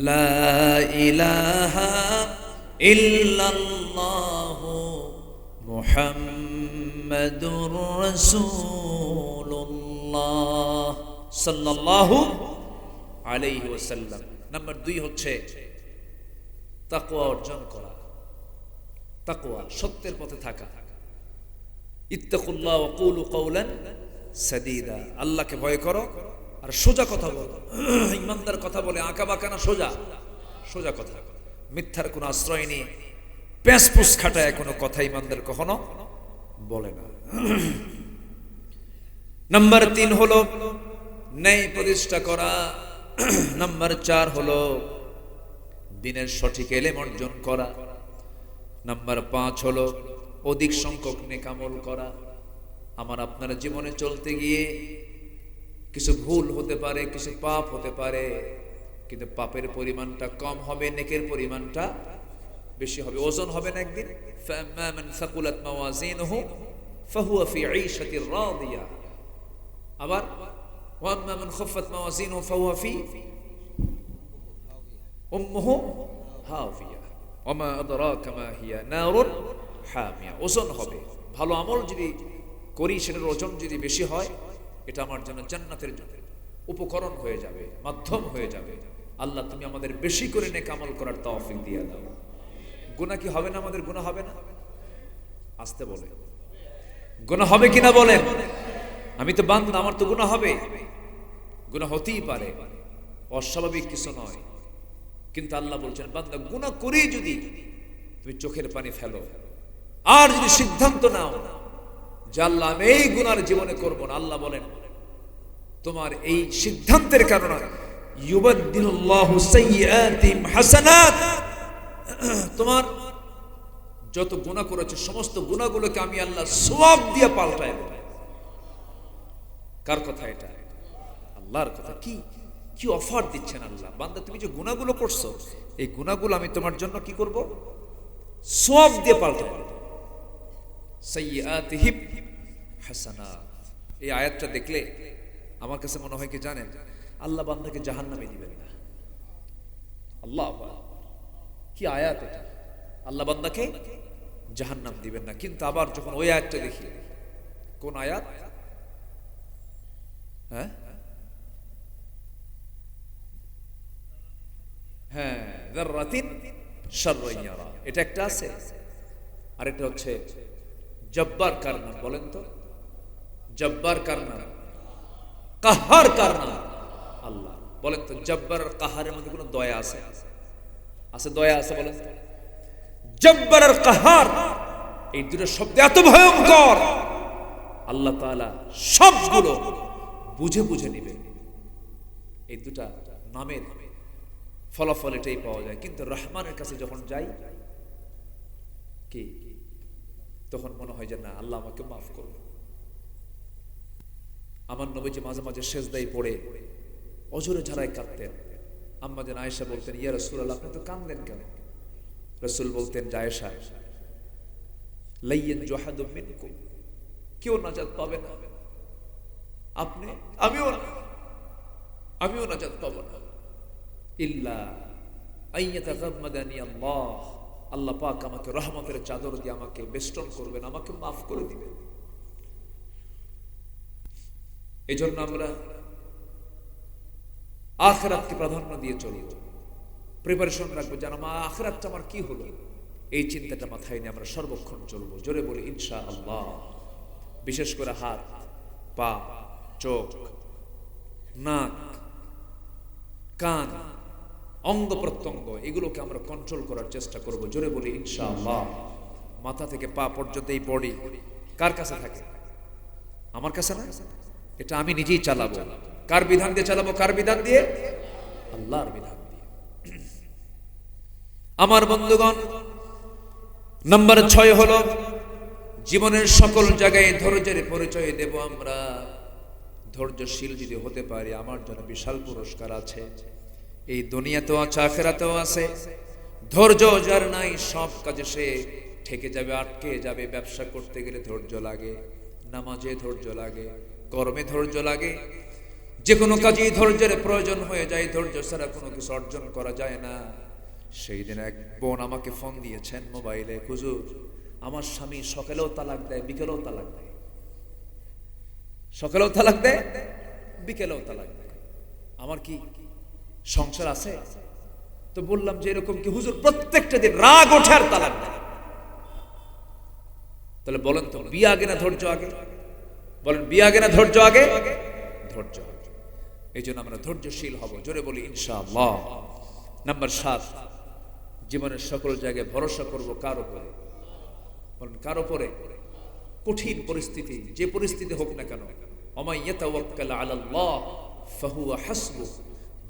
লা ইলাহা ইল্লাল্লাহু মুহাম্মাদুর রাসূলুল্লাহ সাল্লাল্লাহু আলাইহি ওয়াসাল্লাম। নাম্বার 2 হচ্ছে তাকওয়া অর্জন করা। তাকওয়া, সত্যের পথে থাকা। ইত্তাকুল্লাহ ওয়া কুলু কাওলান সাদীদা, আল্লাহকে ভয় করো আর সোজা কথা বলো। ঈমানদার কথা বলে আঁকা বাঁকা না, সোজা সোজা কথা। মিথ্যার কোনো আশ্রয় নেই, প্যাঁচপুস খাটায় কোনো কথা ঈমানদার কখনো বলে না। নাম্বার 3 হলো ন্যায় প্রতিষ্ঠা করা। নাম্বার 4 হলো দিনের সঠিক ইলম অর্জন করা। নাম্বার 5 হলো অধিক সংখ্যক নেক আমল করা। আমার আপনার জীবনে চলতে গিয়ে কিছু ভুল হতে পারে, কিছু পাপ হতে পারে, কিন্তু পাপের পরিমাণটা কম হবে, নেকের পরিমাণটা বেশি হবে। ওজন হবে না একদিন। ফাম্মা মান সাকুলাত মাওয়াজিনুহু ফাহুয়া ফি ঈশাতির রাদিয়া। আবার ওয়াম্মা মান খাফফাত মাওয়াজিনুহু ফাহুয়া ফি উম্মুহু হাওিয়া ওমা আদরাকা মা হিয়া নারুন হামিয়া। ওজন হবে। ভালো আমল যদি করি, সেটার ওজন যদি বেশি হয়, এটা আমার জন্য জান্নাতের উপকরণ হয়ে যাবে, মাধ্যম হয়ে যাবে। আল্লাহ তুমি আমাদের বেশি করে নেক আমল করার তৌফিক দিয়ে দাও। গুনাহ কি হবে না? আমাদের গুনাহ হবে না? আসতে বলে, গুনাহ হবে কিনা বলেন? আমি তো বান্দা, আমার তো গুনাহ হবে। গুনাহ হতেই পারে, অস্বাভাবিক কিছু নয়। কিন্তু আল্লাহ বলছেন, বান্দা গুনাহ করেই যদি তুমি চোখের পানি ফেলো আর যদি সিদ্ধান্ত নাও যে আল্লাহ আমি এই গুনার জীবনে করব না, আল্লাহ বলেন তোমার এই সিদ্ধান্তের কারণে ইউবাদদিলুল্লাহু সাইয়্যাতিহিম হাসানাত, তোমার যত গুনাহ করেছে সমস্ত গুনাহগুলোকে আমি আল্লাহ সওয়াব দিয়ে পাল্টায় দেব। কার কথা এটা? আল্লাহর কথা। কি কি অফার দিচ্ছেন আল্লাহ, বান্দা তুমি যে গুনাহগুলো করছো এই গুনাহগুলো আমি তোমার জন্য কি করব? সওয়াব দিয়ে পাল্টায় দেব। সাইয়্যাতিহিম হাসানাত। এই আয়াতটা দেখলে আমার কাছে মনে হয় কি জানেন, আল্লাহ বান্দাকে জাহান্নামে দিবেন না। আল্লাহ কি আয়াত এটা! আল্লাহ বান্দাকে জাহান্নাম দিবেন না। কিন্তু আবার যখন ওই আয়াতটা দেখি, কোন আয়াত? হ্যাঁ হ্যাঁ, যাররাতিন শাররান ইয়ারা, এটা একটা আছে। আরেকটা হচ্ছে জব্বার কার নাম বলেন তো? জব্বার কার নাম? কাহার কার নাম? আল্লাহ। বলেন তো জব্বার আর কাহারের মধ্যে কোনো দয়া আছে? আছে? দয়া আছে? বলেন তো। জব্বার আর কাহার এই দুটো শব্দ এত ভয়ঙ্কর, আল্লাহ তাআলা সবগুলো বুঝে বুঝে নেবেন। এই দুটা নামের ফলাফল এটাই পাওয়া যায়। কিন্তু রহমানের কাছে যখন যাই কি তখন মনে হয় যে না, আল্লাহ আমাকে মাফ করবে। আমার নবীজি মাঝে মাঝে সেজদায় পড়ে অজরে ঝাড়ায় কাঁদতেন। আম্মা জান আয়েশা বলতেন, ইয়া রাসূলুল্লাহ আপনি তো কাঁদেন কেন? রাসূল বলতেন, আয়েশা লাইয়ান জুহাদু মিনকুম, কেউ নাজাত পাবে না, আপনি আমিও নাজাত পাবো না, ইল্লা আইয়াতাগাম্মাদানি আল্লাহ, আল্লাহ পাক আমাকে রহমতের চাদর দিয়ে আমাকে বেষ্টন করবেন, আমাকে মাফ করে দিবেন। এই জন্য আমরা আখিরাতকে প্রাধান্য দিয়ে চলব, প্রিপারেশন রাখবো যেন আমার আখিরাতটা আমার কি হলো এই চিন্তাটা মাথায় নিয়ে আমরা সর্বক্ষণ চলবো। জোরে বলি ইনশাআল্লাহ। বিশেষ করে হাত, পা, চোখ, নাক, কান, অঙ্গ প্রত্যঙ্গ এগুলোকে আমরা কন্ট্রোল করার চেষ্টা করব। জোরে বলি ইনশাআল্লাহ। মাথা থেকে পা পর্যন্ত এই বডি কার কাছে থাকে? আমার কাছে না। এটা আমি নিজেই চালাবো। কার বিধান দিয়ে চালাবো? কার বিধান দিয়ে? আল্লাহর বিধান দিয়ে। আমার বন্ধুগণ, নাম্বার 6 হলো জীবনের সকল জায়গায় ধৈর্যের পরিচয় দেব আমরা। ধৈর্যশীল যদি হতে পারি আমার জন্য বিশাল পুরস্কার আছে। এই দুনিয়াতেও আছে, আখিরাতেও আছে। ধৈর্য যার নাই সব কাজে সে ঠেকে যাবে, আটকে যাবে। ব্যবসা করতে গেলে ধৈর্য লাগে, নামাজে ধৈর্য লাগে, কর্মে ধৈর্য লাগে, যে কোনো কাজেই ধৈর্যের প্রয়োজন হয়ে যায়। ধৈর্য ছাড়া কোনো কিছু অর্জন করা যায় না। সেই দিন এক বোন আমাকে ফোন দিয়েছেন মোবাইলে, হুজুর আমার স্বামী সকালেও তালাক দেয়, বিকেলেও তালাক দেয়, সকালেও তালাক দেয়, বিকেলেও তালাক দেয়, আমার কি সংসার আছে? তো বললাম যে এরকম কি হুজুর? প্রত্যেকটা দিন রাগ ওঠে আর তালাক দেয়। তাহলে বলেন তো বিয়ে আগে না ধৈর্য আগে? বলেন বিয়ে আগে না ধৈর্য আগে? ধৈর্য আগে। এই জন্য আমরা ধৈর্যশীল হব। জোরে বলি ইনশাআল্লাহ। নাম্বার 7, জীবনের সকল জায়গায় ভরসা করব কার উপরে? বলেন কার উপরে? কঠিন পরিস্থিতি, যে পরিস্থিতি হোক না কেন, ওমাই ইয়াতাওয়াক্কাল আলাল্লাহ ফাহুয়া হাসবুহ,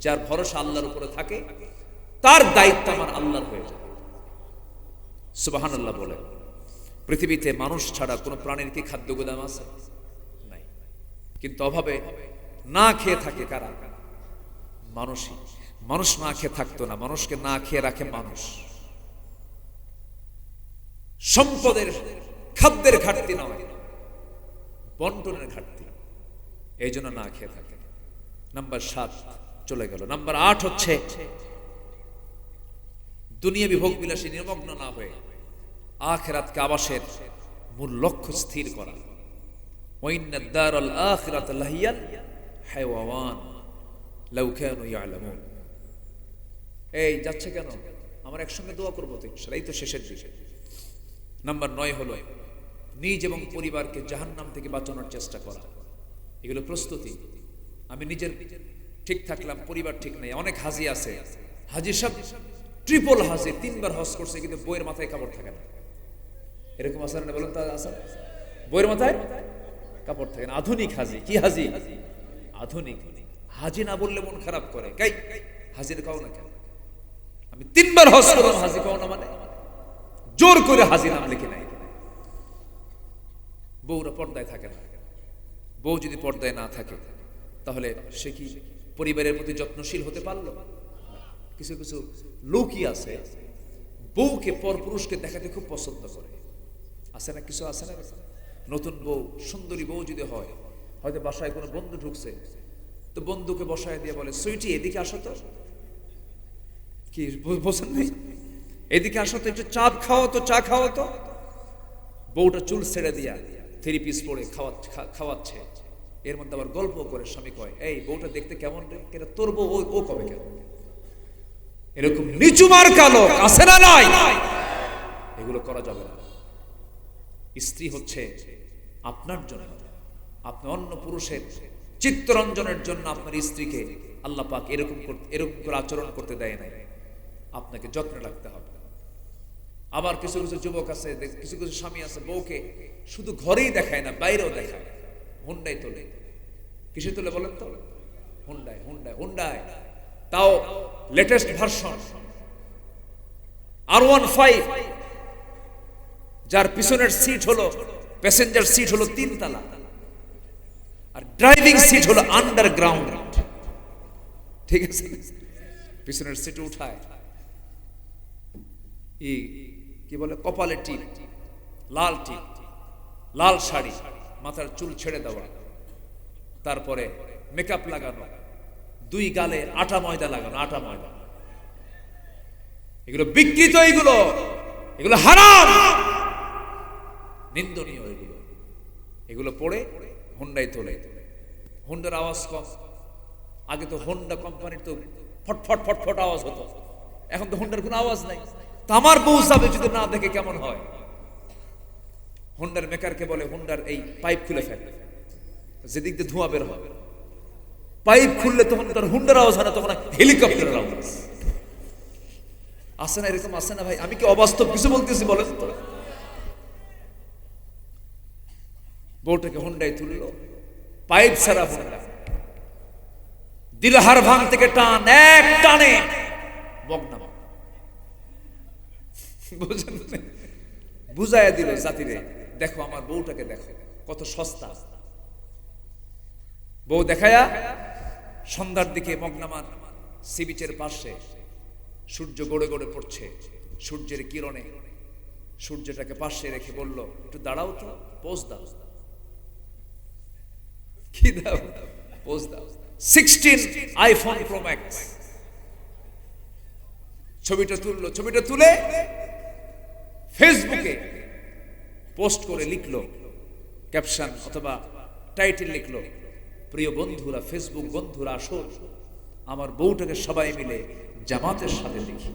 যার ভরসা আল্লাহর উপরে থাকে তার দায়িত্ব আমার আল্লাহর হয়ে যায়। সুবহানাল্লাহ বলে। পৃথিবীতে মানুষ ছাড়া কোনো প্রাণীর কি খাদ্য গোদাম আছে? নাই। কিন্তু অভাবে না খেয়ে থাকে কারা? মানুষই। মানুষ না খেয়ে থাকতো না, মানুষকে না খেয়ে রাখে মানুষ। সম্পদের, খাদ্যের ঘাটতি নয়, বন্টনের ঘাটতি, এই জন্য না খেয়ে থাকে। নাম্বার 7 চলে গেল। নাম্বার 8 হচ্ছে দুনিয়াবি ভোগ বিলাসী নিমগ্ন না হয়ে আখিরাতকে আবাসের মূল লক্ষ্য স্থির করা। ওয়াইন্নাদ দারাল আখিরাতা লাহিয়াল হায়াওয়ান লাউ কানু ইয়ালামুন। এই যাচ্ছে কেন? আমরা একসঙ্গে দোয়া করবো তো ইনশাআল্লাহ। এই তো শেষের দিকে। নাম্বার 9 হলো নিজ এবং পরিবারকে জাহান্নাম থেকে বাঁচানোর চেষ্টা করা। এগুলো প্রস্তুতি। আমি নিজের ঠিক থাকলাম, পরিবার ঠিক নাই। অনেক হাজি আছে, হাজি সাহেব ট্রিপল হাজি, 3 বার হজ করছে, কিন্তু বইয়ের মাথায় কাপড় থাকে না। এরকম আছে না? বলেন তো আছে? বইয়ের মাথায় কাপড় থাকে না। আধুনিক হাজি। কি হাজি? আধুনিক হাজি। না বললে মন খারাপ করে। হাজির কাও না কেন? আমি 3 বার হজ করলাম, হাজি কাও না মানে? জোর করে হাজির নাম লিখে নেয়। বউরা পর্দায় থাকে না। বউ যদি পর্দায় না থাকে তাহলে সে কি পরিবারের প্রতি যত্নশীল হতে পারলো? কিছু কিছু লোকই আছে বউকে পরপুরুষকে দেখাতে খুব পছন্দ করে। আছে না কিছু, আছে না? নতুন বউ, সুন্দরী বউ যদি হয়, হয়তো বাসায় কোনো বন্ধু ঢুকছে, তো বন্ধুকে বসায় দিয়ে বলে, সুইটি এদিকে আসো তো। কি বোঝেন নাই? এদিকে আসো তো, একটু চা খাও তো, চা খাও তো। বউটা চুল ছেড়ে দিয়া 3 পিস পরে খাওয়াচ্ছে। এর মধ্যে আবার গল্প করে স্বামী কয়, এই বউটা দেখতে কেমন রে, এটা তোর বউ, ও কবে কেন? এরকম নিচুমার কালো আছে না নাই? এগুলো করা যাবে না। স্ত্রী হচ্ছে আপনার জন্য, আপনি অন্য পুরুষের চিত্তরঞ্জনের জন্য আপনার স্ত্রীকে আল্লাহ পাক এরকম করে আচরণ করতে দেয় নাই। আপনাকে যত্নে রাখতে হবে। আবার কিছু কিছু যুবক আছে, কিছু কিছু স্বামী আছে, বউকে শুধু ঘরেই দেখায় না, বাইরেও দেখায়। হুন্ডাই তোলে। কিসে তোলে বলেন তো? হুন্ডাই, তাও লেটেস্ট ভার্সন R15, যার পিছনের সিট হলো, প্যাসেঞ্জার সিট হলো 3 তলা, আর ড্রাইভিং সিট হলো আন্ডারগ্রাউন্ড। ঠিক আছে? পিছনের সিটে উঠায় কি বলে, কপালে টিপ, লাল টিপ, লাল শাড়ি, মাথার চুল ছেড়ে দেওয়া, তারপরে মেকআপ লাগানো, 2 গালে আটা ময়দা লাগানো, আটা ময়দা। এগুলো বিকৃত, এগুলো হারাম, নিন্দনীয়। এগুলো পড়ে হুন্ডাই তোলে। হুন্ডার আওয়াজ কম। আগে তো হুন্ডা কোম্পানির তো ফটফট ফটফট আওয়াজ হতো, এখন তো হুন্ডার কোনো আওয়াজ নাই। তো আমার বউ যাবে যদি না দেখে কেমন হয়? হুন্ডার মেকারকে বলে, হুন্ডার এই পাইপ খুলে ফেলে, যেদিক দিয়ে ধোঁয়া বের হবে। পাইপ খুললে তখন তার হুন্ডার আওয়াজ হয় না, তখন হেলিকপ্টারের আওয়াজ। আসে না এরকম? আসে না ভাই? আমি কি অবাস্তব কিছু বলতেছি বলেন তো? বউটাকে হুন্ডাই তুললো, পাইপ ছাড়া হুন্ডা, দিলহার ভাঙ থেকে টান, এক টানে বগনা। বুঝেন? বুঝাইয়া দিল জাতিরে, দেখো আমার বউটাকে দেখো কত সস্তা। বউ দেখায়া সন্ধ্যার দিকে মগনামার সি বিচের পাশে সূর্য গড়ে গড়ে পড়ছে, সূর্যের কিরণে সূর্যটাকে পাশে রেখে বলল, একটু দাঁড়াও তো, পোজ দাও। কি দাও? পোজ দাও। 16 আইফোন প্রো ম্যাক্স। ছবিটা তুললো, ছবিটা তুলে ফেসবুকে পোস্ট করে লিখলো, ক্যাপশন অথবা টাইটেল লিখলো, প্রিয় বন্ধুরা, ফেসবুক বন্ধুরা, আসুন আমার বউটাকে সবাই মিলে জামাতের সাথে দেখি।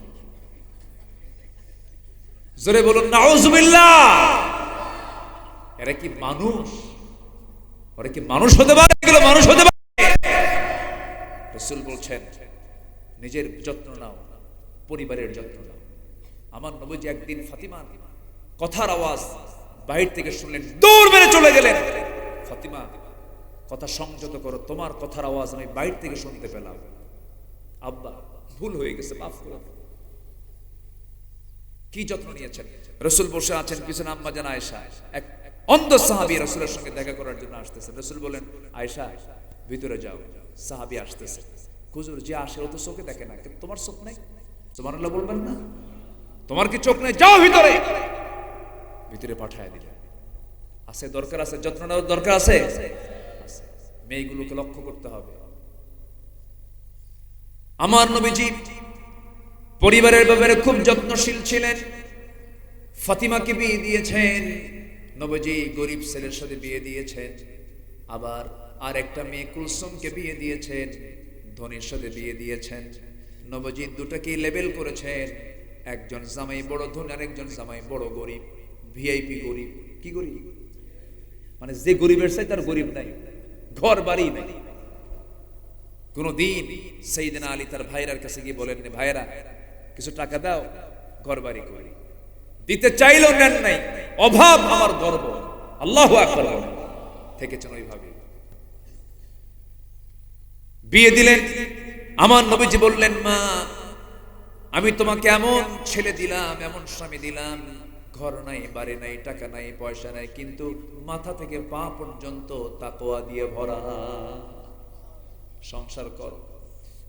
জোরে বলুন নাউজুবিল্লাহ। এরা কি মানুষ? ওরা কি মানুষ হতে পারে? এগুলো মানুষ হতে পারে? রাসূল বলছেন, নিজের যত্ন নাও, পরিবারের যত্ন নাও। আমার নবীজি একদিন ফাতিমা কথার আওয়াজ বাহির থেকে শুনলেন, দৌড় মেরে চলে গেলেন। ফাতিমা, কথা সংযত করো, তোমার কথার আওয়াজ আমি বাহির থেকে শুনতে পেলাম। আব্বা, ভুল হয়ে গেছে, মাফ করে দাও। কি যত্ন নিয়েছেন? রাসূল বসে আছেন, পিছনে আম্মা জান আয়েশা, এক অন্ধ সাহাবী রাসূলের সঙ্গে দেখা করার জন্য আসতেছেন। রাসূল বলেন, আয়েশা ভিতরে যাও। সাহাবী আসতেছে। হুজুর, যে আসে ও তো চোখে দেখে না, কিন্তু তোমার চোখ নাই, সুবহানাল্লাহ বলবেন না? তোমার কি চোখ নেই? যাও ভিতরে। ভিতরে পাঠায় দিলেন। আছে দরকার, আছে যত্ন নেওয়ার দরকার আছে। মেয়েগুলোকে লক্ষ্য করতে হবে। আমার নবীজি পরিবারের ব্যাপারে খুব যত্নশীল ছিলেন। ফাতিমাকে বিয়ে দিয়েছেন, নবীজি গরিব ছেলের সাথে বিয়ে দিয়েছেন। আবার আর একটা মেয়ে কুলসুমকে বিয়ে দিয়েছেন, ধনীর সাথে বিয়ে দিয়েছেন। নবীজি দুটাকে লেবেল করেছেন, একজন জামাই বড় ধনী আর একজন জামাই বড় গরিব, ভিআইপি গরিব। কি গরিব? মানে যে গরিবের চাই তার গরিব নাই, ঘর বাড়ি নাই। কোনদিন সাইয়েদনা আলী তার ভাইরার কাছে গিয়ে বলেন, ভাইরা কিছু টাকা দাও, ঘর বাড়ি করি। দিতে চাইলেও নেন নাই, অভাব আমার গর্ব। আল্লাহু আকবার। থেকেছেন ওইভাবে। বিয়ে দিলেন। আমার নবীজি বললেন, মা আমি তোমাকে এমন ছেলে দিলাম, এমন স্বামী দিলাম, ঘর নাই, বাড়ি নাই, টাকা নাই, পয়সা নাই, কিন্তু মাথা থেকে পা পর্যন্ত তাকওয়া দিয়ে ভরা। সংসার করো,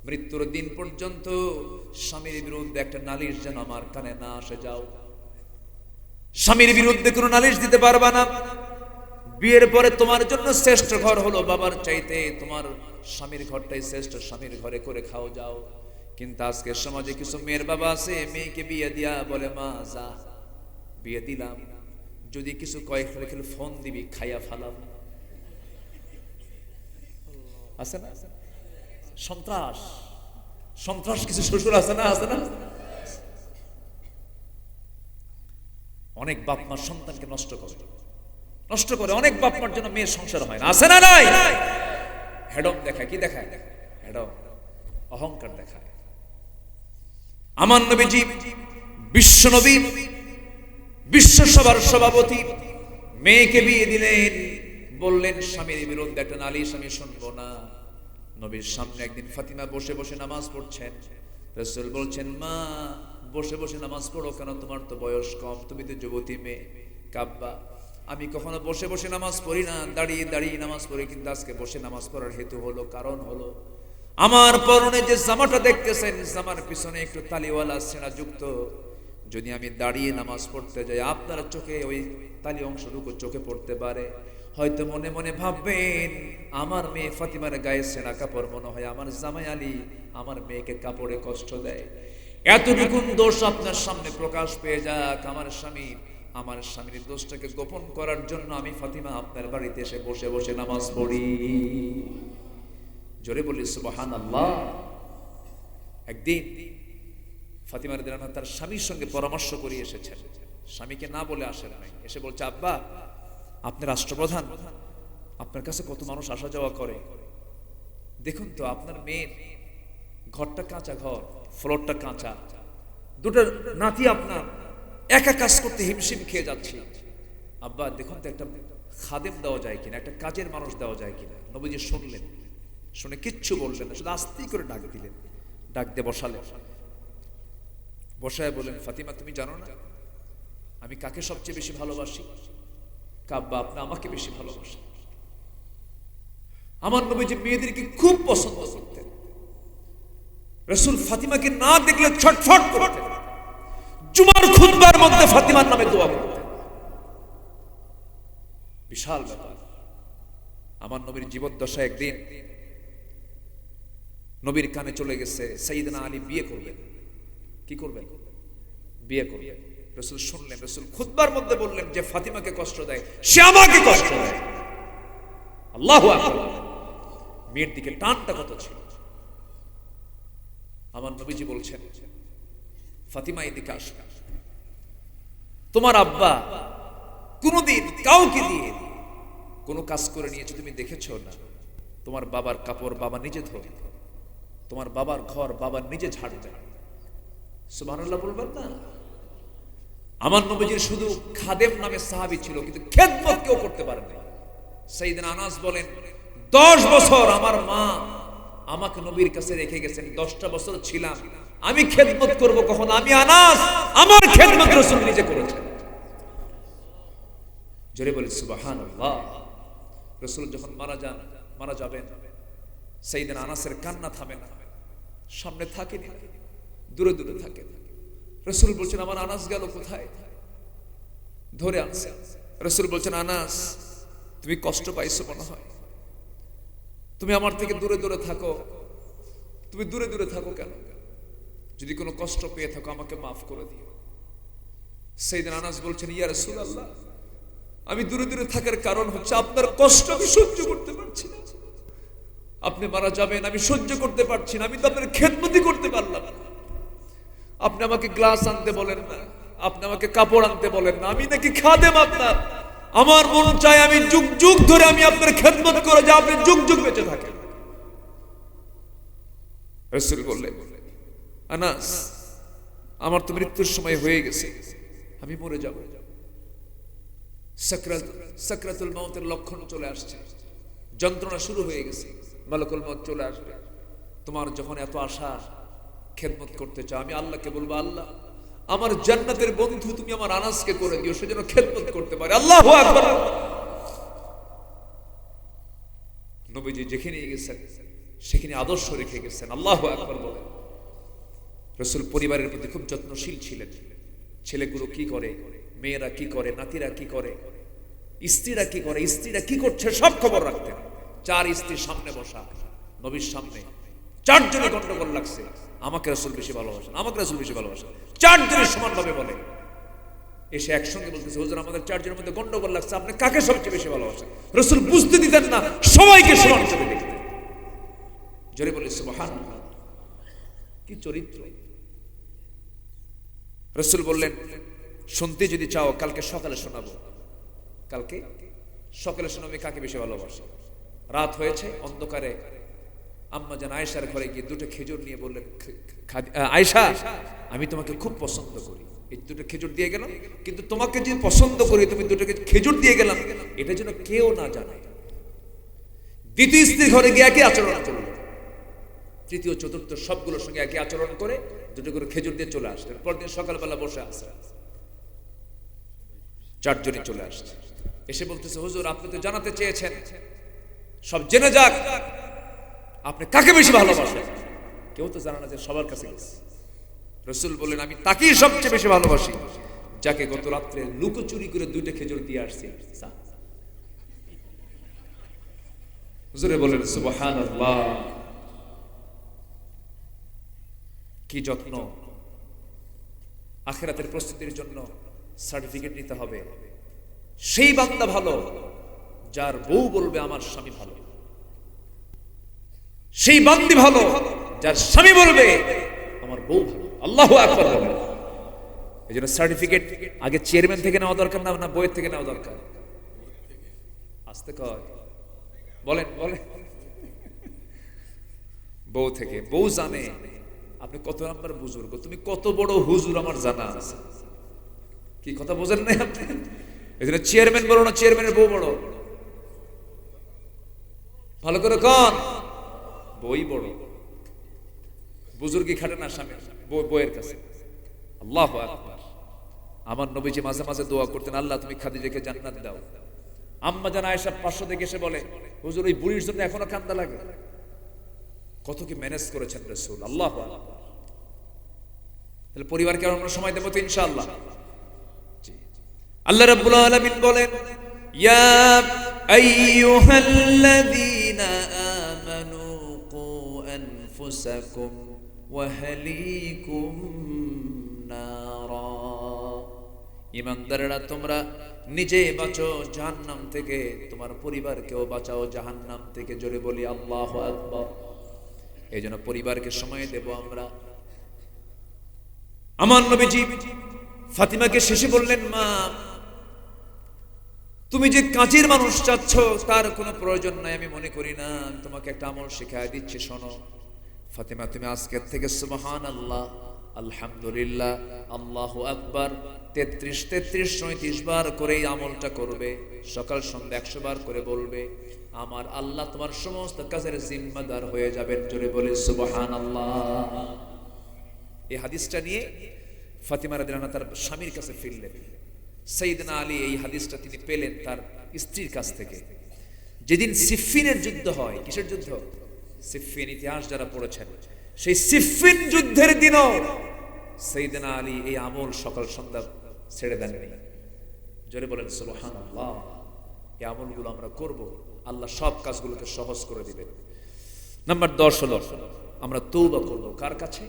মৃত্যুর দিন পর্যন্ত স্বামীর বিরুদ্ধে একটা নালিশ যেন আমার কানে না আসে। যাও, স্বামীর বিরুদ্ধে কোনো নালিশ দিতে পারবা না। বিয়ের পরে তোমার জন্য শ্রেষ্ঠ ঘর হলো বাবার চাইতে তোমার স্বামীর ঘরটাই শ্রেষ্ঠ, স্বামীর ঘরে করে খাও, যাও। কিন্তু আজকে সমাজে কিছু মেয়ের বাবা আছে, মেয়েকে বিয়ে দিয়া বলে, মা যা, বিয়ে দিলাম, যদি কিছু কয়েক খেলে ফোন দিবি, খাইয়া ফালাম। আছে না সন্ত্রাস? সন্ত্রাস কিছু শ্বশুর আছে না? আছে না? অনেক বাপ মা সন্তানকে নষ্ট করে, অনেক বাপ মার জন্য মেয়ের সংসার হয় না। আছে না? নাই? হেডম দেখায়। কি দেখায়? হেডম, অহংকার দেখায়। আমার নবীজি বিশ্ব নবী, বিশ্বসভার সভাপতি, মেয়েকে বিয়ে দিলেন, বললেন স্বামীর বিরুদ্ধে একটা নালিশ আমি শুনবো না। নবীর সামনে একদিন ফাতিমা বসে বসে নামাজ পড়ছেন। রাসূল বলছেন, মা বসে বসে নামাজ পড়ো কেন? তোমার তো বয়স কম, তুমি তো যুবতী মেয়ে। কাব্বা, আমি কখনো বসে বসে নামাজ পড়ি না, দাঁড়িয়ে দাঁড়িয়ে নামাজ পড়ি, কিন্তু আজকে বসে নামাজ পড়ার হেতু হলো, কারণ হলো আমার পরনে যে জামাটা দেখতেছেন, জামার পিছনে একটু তালিওয়ালা ছেঁড়া যুক্ত। যদি আমি দাঁড়িয়ে নামাজ পড়তে যাই, আপনার চোখে ওই তালি অংশটুকু চোখে পড়তে পারে। হয়তো মনে মনে ভাববেন, আমার মেয়ে ফাতিমার গায়ে ছেঁড়া কাপড়, মনে হয় আমার জামাই আলী আমার মেয়েকে কাপড়ে কষ্ট দেয়। এতটুকু দোষ আপনার সামনে প্রকাশ পেয়ে যাক, আমার স্বামীর দোষটাকে গোপন করার জন্য আমি ফাতিমা আপনার বাড়িতে এসে বসে বসে নামাজ পড়ি। জোরে বলি সুবহানাল্লাহ। একদিন ফাতিমা রাদিয়াল্লাহু আনহা তার স্বামীর সঙ্গে পরামর্শ করে এসেছেন, স্বামীকে না বলে আসেন নাই। এসে বলছে, আব্বা আপনি রাষ্ট্রপ্রধান, আপনার কাছে কত মানুষ আসা যাওয়া করে, দেখুন তো আপনার মেয়ের ঘরটা কাঁচা, ঘর ফ্লোরটা কাঁচা, দুটো নাতি আপনার একা কাজ করতে হিমশিম খেয়ে যাচ্ছে। আব্বা দেখুন তো একটা খাদেম দেওয়া যায় কিনা, একটা কাজের মানুষ দেওয়া যায় কিনা। নবীজি শুনলেন, শুনে কিচ্ছু বললেন না, শুধু আস্তেই করে ডাক দিলেন। ডাক দিয়ে বসালেন, বসায় বলেন, ফাতিমা তুমি জানো না আমি কাকে সবচেয়ে বেশি ভালোবাসি? কাব্বা, আপনি আমাকে বেশি ভালোবাসেন। আমার নবীজি মেয়েদেরকে খুব পছন্দ করতেন। রাসূল ফাতিমাকে না দেখলে ছটফট করতেন। জুমার খুতবার মধ্যে ফাতিমার নামে দোয়া করতেন। বিশাল ব্যাপার। আমার নবীর জীবদ্দশায় একদিন নবীর কানে চলে গেছে সাইয়েদনা আলী বিয়ে করবেন। কি করবেন? বিয়ে করবেন। রাসূল শুনলেন, রাসূল খুতবার মধ্যে বললেন, যে ফাতিমাকে কষ্ট দেয় সে আমাকে কষ্ট দেয়। আল্লাহু আকবার। মেয়ের দিকে টানটা কত ছিল। আমার নবীজি বলছেন, ফাতিমা এদিকে আসো, তোমার আব্বা কোনদিন কাউকে দিয়ে কোনো কাজ করে নিয়েছে তুমি দেখেছো না? তোমার বাবার কাপড় বাবা নিজে ধোয়, তোমার বাবার ঘর বাবা নিজে ঝাড় দেয়। সুবহানাল্লাহ বলবেন না? আমার নবীজির শুধু খাদেম নামে সাহাবী ছিল, কিন্তু খেদমত কেউ করতে পারে না। সাইয়েদনা আনাস বলেন, 10 বছর আমার মা আমাকে নবীর কাছে রেখে গেছেন, 10টা বছর ছিলাম, আমি খেদমত করব কখন? আমি আনাস, আমার খেদমত রাসূল নিজে করেছেন। জোরে বলি সুবহানাল্লাহ। রাসূল যখন মারা যাবেন, সাইয়েদনা আনাসের কান্না থামে না, সামনে থাকেনি, দূরে দূরে থাকে। রাসূল বলছেন, আমার আনাস গেল কোথায়? ধরে আনছে। রাসূল বলছেন, আনাস তুমি কষ্ট পাইছো মনে হয়, তুমি আমার থেকে দূরে দূরে থাকো। তুমি দূরে দূরে থাকো কেন? যদি কোনো কষ্ট পেয়ে থাকো আমাকে মাফ করে দিও। সাইয়েদনা আনাস বলছেন, ইয়া রাসূলুল্লাহ, আমি দূরে দূরে থাকার কারণ হচ্ছে আপনার কষ্ট আমি সহ্য করতে পারছি না। আপনি মারা যাবেন, আমি সহ্য করতে পারছি না, আমি তো আপনার খেদমতই করতে পারলাম না। আপনি আমাকে গ্লাস আনতে বলেন না, আপনি আমাকে কাপড় আনতে বলেন না, আমি নাকি খাদেম আপনার? আমার মন চায় আমি যুগ যুগ ধরে আমি আপনার খেদমত করে যা, আপনি যুগ যুগ বেঁচে থাকেন। রাসূল বললেন, আনাস আমার তো মৃত্যুর সময় হয়ে গেছে, আমি মরে যাব। সাকরাতুল মাউতের লক্ষণ চলে আসছে, যন্ত্রণা শুরু হয়ে গেছে, মালাকুল মউত চলে আসবে। তোমার যখন এত আশা, খেদমত করতে চাও, আমি আল্লাহকে বলবো, আল্লাহ আমার জান্নাতের বন্ধু তুমি আমার আনাসকে করে দিও, সে যেন খেদমত করতে পারে। আল্লাহু আকবার। নবীজি যেখানে গেছেন সেখানে আদর্শ রেখে গেছেন। আল্লাহু আকবার বলেন। রাসূল পরিবারের প্রতি খুব যত্নশীল ছিলেন। ছেলেগুলো কি করে, মেয়েরা কি করে, নাতিরা কি করে, স্ত্রীরা কি করে, স্ত্রীরা কি করছে, সব খবর রাখতেন। 4 স্ত্রীর সামনে বসা, নবীর সামনে 4 জনে গন্ডগোল লাগছে, আমাকে রাসূল বেশি ভালোবাসেন, আমাকে রাসূল বেশি ভালোবাসেন, 4 জনের সমানভাবে বলে। এসে একসঙ্গে বলতেছে, হুজুর আমাদের 4 জনের মধ্যে গন্ডগোল লাগছে, আপনি কাকে সবচেয়ে বেশি ভালোবাসেন? রাসূল বুঝতে দিতেন না, সবাইকে সমান করে দেখতেন। জোরে বলি সুবহানাল্লাহ। কি চরিত্র! রাসূল বললেন, শুনতে যদি চাও কালকে সকালে শোনাবো। কালকে সকালে শোনাবে কাকে বেশি ভালোবাসে। রাত হয়েছে, অন্ধকারে আম্মা জান আয়েশার ঘরে গিয়ে 2টা খেজুর নিয়ে বললেন, আয়েশা আমি তোমাকে খুব পছন্দ করি, এই 2টা খেজুর দিয়ে গেলাম, কিন্তু তোমাকে যে পছন্দ করি তুমি 2টা খেজুর দিয়ে গেলাম এটা যেন কেউ না জানে। দ্বিতীয় স্ত্রীর ঘরে গিয়ে একই আচরণ করল, তৃতীয় চতুর্থ সবগুলোর সঙ্গে একই আচরণ করে 2টা করে খেজুর দিয়ে চলে আসলেন। পরদিন সকালবেলা বসে আসলেন, 4 জনই চলে আসছে। এসে বলতেছে, হুজুর আপনি তো জানাতে চেয়েছেন, সব জেনে যাক আপনি কাকে বেশি ভালোবাসেন। কেউ তো জানা না যে সবার কাছে গেছে। রাসূল বললেন, আমি তাকেই সবচেয়ে বেশি ভালোবাসি যাকে গত রাত্রে লুকোচুরি করে 2টা খেজুর দিয়ে আসছি। হুজুরে বলেন সুবহানাল্লাহ। কি যত্ন! আখিরাতের প্রস্তুতির জন্য সার্টিফিকেট নিতে হবে। সেই বান্দা ভালো যার বউ বলবে আমার স্বামী ভালো, সেই বান্দি ভালো যার স্বামী বলবে আমার বউ ভালো। আল্লাহু আকবার বলেন। এজন্য সার্টিফিকেট আগে চেয়ারম্যান থেকে নেওয়া দরকার না, বইয়ের থেকে নেওয়া দরকার? আসতে কয় বলেন বলেন। বউ থেকে। বউ জানে আপনি কত নাম্বার বুজুর্গ, তুমি কত বড় হুজুর আমার জানা আছে। কি কথা বোঝেন নাই আপনি? এজন্য চেয়ারম্যান বলো না, চেয়ারম্যানের বউ বড়। ভালো করে কন, বই বড়। বুজুর্গি খাটে না স্বামী বইয়ের কাছে। আল্লাহু আকবার। আমার নবীজি মাঝে মাঝে দোয়া করতেন, আল্লাহ তুমি খাদিজাকে জান্নাত দাও। আম্মা জান আয়েশা 500 থেকে এসে বলে, হুজুর ওই বুড়ির জন্য এখনো কান্দা লাগে। কত কি ম্যানেজ করেছেন রাসূল। আল্লাহু আকবার। তাহলে পরিবারকে আমরা সময় দেব তো ইনশাআল্লাহ। আল্লাহ রাব্বুল আলামিন বলেন, ইয়া আইয়ুহাল্লাযীনা আমানু কু আনফুসাকুম ওয়া আহলিকুম নারা। ঈমানদাররা তোমরা নিজে বাঁচো জাহান্নাম থেকে, তোমার পরিবারকেও বাঁচাও জাহান্নাম থেকে। জোরে বলি আল্লাহু আকবার। এইজন্য পরিবারকে সময় দেব আমরা। আমার নবীজি ফাতিমাকে শেষে বললেন, মা তুমি যে কাজের মানুষ চাচ্ছ তার কোনো প্রয়োজন নাই, আমি মনে করি না। তোমাকে একটা আমল শেখায় দিচ্ছি, শোনো। ফাতিমা তুমি আজকের থেকে সুবহানাল্লাহ, আলহামদুলিল্লাহ, আল্লাহু আকবার 33 বার করে এই আমলটা করবে। সকাল সন্ধ্যা 100 বার করে বলবে। আমার আল্লাহ তোমার সমস্ত কাজের জিম্মাদার হয়ে যাবেন। জোরে বলে সুবহানাল্লাহ। এই হাদিসটা নিয়ে ফাতিমা রাদিয়াল্লাহু আনহা তার স্বামীর কাছে ফিরলেন। সাইয়েদনা আলী এই হাদিসটা তিনি পেলেন তার স্ত্রীর কাছ থেকে। যেদিন সিফফিনের যুদ্ধ হয়, কিসের যুদ্ধ? সিফফিন, ইতিহাস যারা পড়েছেন, সেই সিফফিন যুদ্ধের দিনও সাইয়েদনা আলী এই আমল সকাল সন্ধ্যা ছেড়ে দেননি। জোরে বলেন সুবহানাল্লাহ। এই আমলগুলো আমরা করব, আল্লাহ সব কাজগুলোকে সহজ করে দিবেন। নাম্বার 10 হলো আমরা তওবা করব। কার কাছে?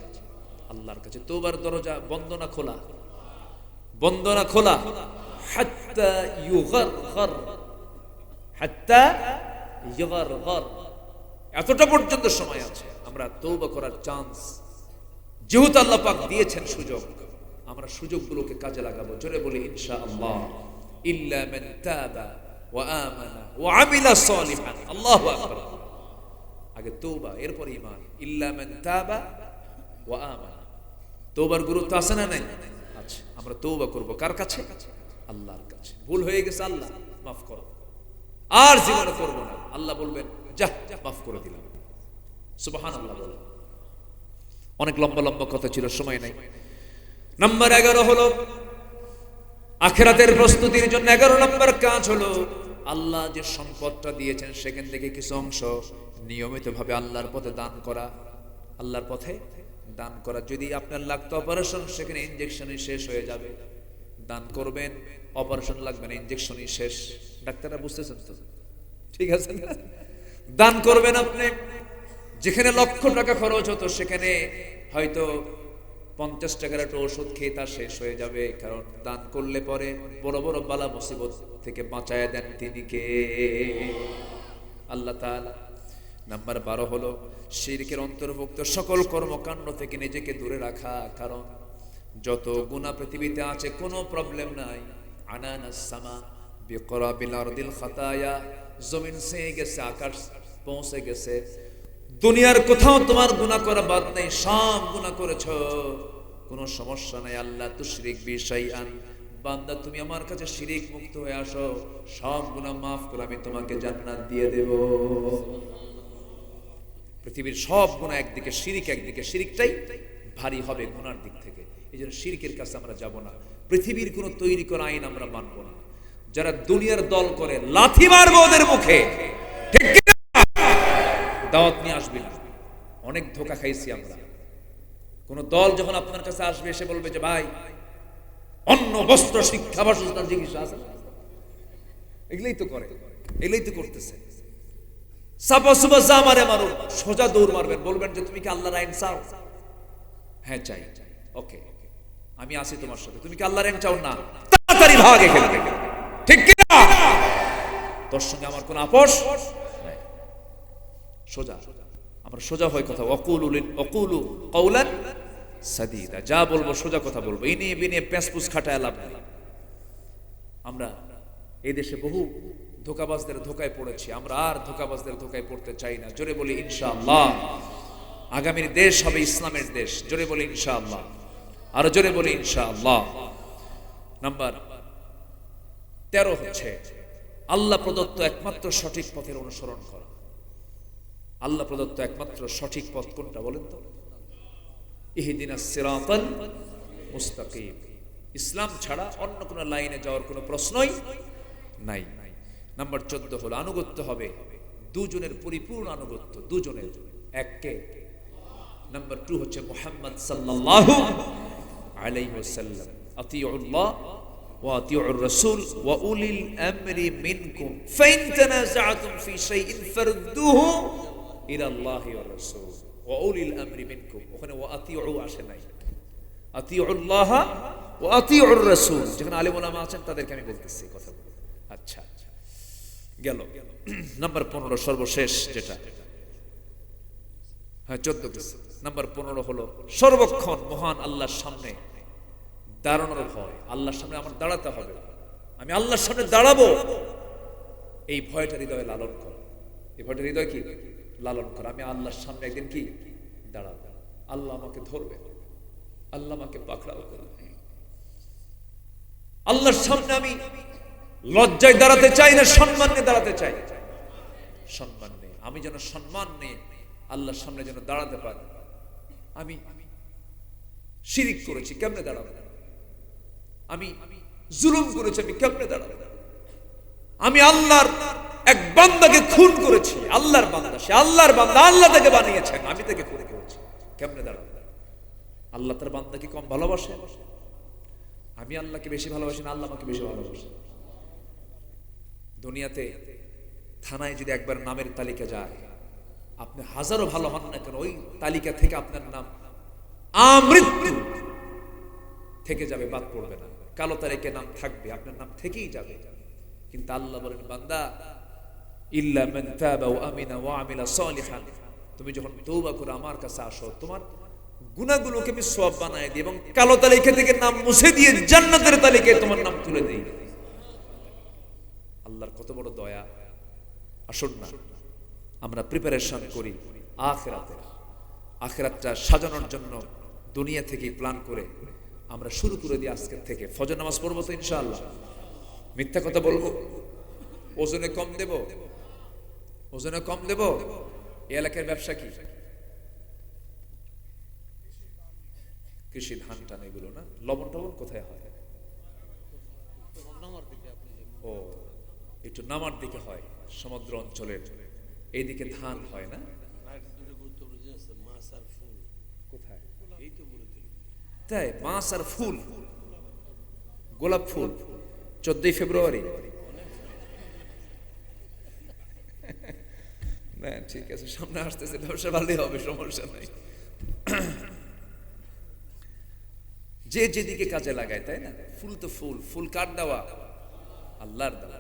আল্লাহর কাছে। তওবার দরজা বন্ধ না খোলা? বন্ধ না খোলা? হাত্তা ইউগারগার, হাত্তা ইউগারগার, এতটা পর্যন্ত সময় আছে। আমরা তওবা করার চান্স যেহেতু আল্লাহ পাক দিয়েছেন সুযোগ, আমরা সুযোগগুলোকে কাজে লাগাবো। জোরে বলি ইনশাআল্লাহ। ইল্লা মান তাবা ওয়া আমানা ওয়া আমিলা সালিহান। আল্লাহু আকবার। আগে তওবা, এরপর ঈমান। ইল্লা মান তাবা ওয়া আমানা। তওবার গুরুত্ব আছে না নাই? আচ্ছা, আমরা তওবা করব কার কাছে? আল্লাহর কাছে। ভুল হয়ে গেছে, আল্লাহ মাফ করো, আর জীবনে করব না। আল্লাহ বলবেন যা মাফ করে দিলাম। সুবহানাল্লাহ বলেন। অনেক লম্বা লম্বা কথা ছিল, সময় নাই। নাম্বার 11 হলো আখিরাতের প্রস্তুতির জন্য 11 নম্বর কাজ হলো আল্লাহ যে সম্পদটা দিয়েছেন সেখান থেকে কিছু অংশ নিয়মিতভাবে আল্লাহর পথে দান করা। আল্লাহর পথে দান করা। যদি আপনার লাগতো অপারেশন, সেখানে ইনজেকশনই শেষ হয়ে যাবে, দান করবেন, অপারেশন লাগবে না, ইনজেকশনই শেষ। ডাক্তাররা বুঝতেছেন তো? ঠিক আছে না? দান করবেন আপনি। যেখানে লক্ষ টাকা খরচ হতো সেখানে হয়তো 50 টাকার একটা ওষুধ খেয়ে তা শেষ হয়ে যাবে। কারণ দান করলে পরে বড় বড় বালা মুসিবত থেকে বাঁচায় দেন তিনি কে? আল্লাহ তাআলা। নাম্বার 12 হলো শিরকের অন্তর্ভুক্ত সকল কর্মকাণ্ড থেকে নিজেকে দূরে রাখা। কারণ যত গুনাহ পৃথিবীতে আছে কোনো প্রবলেম নাই। আনানাস সামা বিকরাবিল আরদিল খাতায়া, জমিন সে গেছে, আকাশ পৌঁছে গেছে, দুনিয়ার কোথাও তোমার গুনাহ করা বাদ নেই, সব গুনাহ করেছো, কোনো সমস্যা নাই। আল্লাহ তুশরিক বি শাইআন, বান্দা তুমি আমার কাছে শিরিক মুক্ত হয়ে আসো, সব গুনাহ মাফ করে আমি তোমাকে জান্নাত দিয়ে দেব। পৃথিবীর সব গুনাহ একদিকে, শিরিক একদিকে। শিরিকটাই ভারী হবে গুনার দিক থেকে, এই জন্য শিরিকের কাছে আমরা যাব না। পৃথিবীর কোনো তৈরি করা আইন আমরা মানব না। যারা দুনিয়ার দল করে লাথি মারবো ওদের মুখে, ঠিক কি না? দাওয়াত নিয়ে আসবে না। অনেক ধোঁকা খাইছি আমরা। কোন দল যখন আপনার কাছে আসবে, এসে বলবে যে ভাই অন্ন বস্ত্র শিক্ষা বাসস্থান চিকিৎসা আছে, এগুলোই তো করে, এগুলোই তো করতেছে। সাপা সুবা যা মারে মারো, সোজা দৌড় মারবেন, বলবেন যে তুমি কি আল্লাহর আইন চাও? হ্যাঁ চাই। ওকে, আমি আছি তোমার সাথে। তুমি কি আল্লাহর আইন চাও? না, তাড়াতাড়ি ভাগ এখান থেকে, ঠিক কি না? তোর সঙ্গে আমার কোনো আপোষ নাই। সোজা, আমরা সোজা হয় কথা। ওয়াকুলু কাওলান সাদীদা, যা বলবো সোজা কথা বলবো, ইনি বিনে প্যাঁচপুস খাটায় লাভ নেই। আমরা এই দেশে বহু ধোঁকাবাজদের ধোকায় পড়েছি, আমরা আর ধোঁকাবাজদের ধোকায় পড়তে চাই না। জোরে বলি ইনশাআল্লাহ। আগামীর দেশ হবে ইসলামের দেশ। জোরে বলি ইনশাআল্লাহ। আরো জোরে বলি ইনশাআল্লাহ। নাম্বার 13 হচ্ছে আল্লাহ প্রদত্ত একমাত্র সঠিক পথের অনুসরণ করা। আল্লাহ প্রদত্ত একমাত্র সঠিক পথ কোনটা বলেন তো? ইহদিনাস সিরাতাল মুস্তাকিম। ইসলাম ছাড়া অন্য কোন লাইনে যাওয়ার কোনো প্রশ্নই নাই। নাম্বার 14 হলো আনুগত্য হবে দুজনের পরিপূর্ণ আনুগত্য, দুজনের, এককে। নাম্বার 2 হচ্ছে মুহাম্মদ সাল্লাল্লাহু আলাইহি ওয়াসাল্লাম, আতিউল্লাহ ওয়া আতিউর রাসূল ওয়া উলিল আমরি মিনকুম ফাইন তানাযাআতুম ফি শাইইন ফারদুহু ইলা আল্লাহি ওয়া রাসূল ওয়া উলিল আমরি মিনকুম। ওখানে ওয়া আতিউ আসে নাই, আতিউল্লাহ ওয়া আতিউর রাসূল। যেখানে আলেম ওলামা আছেন তাদেরকে আমি বলতেছি কথা। আচ্ছা, গেল নাম্বার 15, সর্বশেষ যেটা, হ্যাঁ 14। নাম্বার 15 হলো সর্বক্ষণ মহান আল্লাহর সামনে দাঁড়ানোর ভয়। আল্লাহর সামনে আমার দাঁড়াতে হবে, আমি আল্লাহর সামনে দাঁড়াবো, এই ভয়টা হৃদয়ে লালন কর। এই ভয়টা হৃদয় কি লালন কর। আমি আল্লাহর সামনে একদিন কি দাঁড়াবো, আল্লাহ আমাকে ধরবে, আল্লাহ আমাকে পাকড়াও করবে। আল্লাহর সামনে আমি লজ্জায় দাঁড়াতে চাই না, সম্মান নিয়ে দাঁড়াতে চাই। সম্মান নিয়ে, আমি যেন সম্মান নিয়ে আল্লাহর সামনে যেন দাঁড়াতে পারি। আমি শিরিক করেছি, কেমনে দাঁড়াবো? আমি জুলুম করেছি, আমি কেমনে দাঁড়াবো? আমি আল্লাহর এক বান্দাকে খুন করেছি, আল্লাহর বান্দা, সে আল্লাহর বান্দা, আল্লাহ তাকে বানিয়েছেন, আমি তাকে খুন করেছি, কেমনে দাঁড়াবো? আল্লাহ তার বান্দাকে কম ভালোবাসে? আমি আল্লাহকে বেশি ভালোবাসি না আল্লাহ আমাকে বেশি ভালোবাসে? দুনিয়াতে থানায় যদি একবার নামের তালিকা যায়, আপনি হাজারো ভালো হন না কেন, ওই তালিকা থেকে আপনার নাম আমৃত্যু থেকে যাবে, বাদ পড়বে না। কালো তালিকে নাম থাকবে, আপনার নাম থেকেই যাবে। কিন্তু আল্লাহ বলেন, বান্দা ইল্লা মান তাবা ওয়া আমিনা ওয়া আমিলা সালিহান, তুমি যখন তওবা করে আমার কাছে আসো, তোমার গুনাহগুলোকে আমি সওয়াব বানায় দিই এবং কালো তালিকা থেকে নাম মুছে দিয়ে জান্নাতের তালিকায় তোমার নাম তুলে দেই। আল্লাহর কত বড় দয়া। আসুন না আমরা প্রিপারেশন করি আখিরাতের, আখিরাতটা সাজানোর জন্য দুনিয়া থেকে প্ল্যান করে আমরা শুরু করে দিই আজকের থেকে। ফজর নামাজ পড়বো তো ইনশাআল্লাহ? মিথ্যা কথা বলবো? ওজনে কম দেব? ওজনে কম দেব? এই এলাকার ব্যবসা কি? কৃষি ধান টান এগুলো না, লবণ টবণ কোথায় হয়? ও, একটু নামার দিকে হয়, সমুদ্র অঞ্চলের এইদিকে ধান হয় না। কোথায়? তাই মাছ আর ফুল, গোলাপ ফুল 14 ফেব্রুয়ারি। না ঠিক আছে, সামনে আসতেছে, ব্যবসা ভালোই হবে, সমস্যা নাই। যে যেদিকে কাজে লাগায়, তাই না? ফুল তো ফুল, ফুল কার দেওয়া? আল্লাহর দেওয়া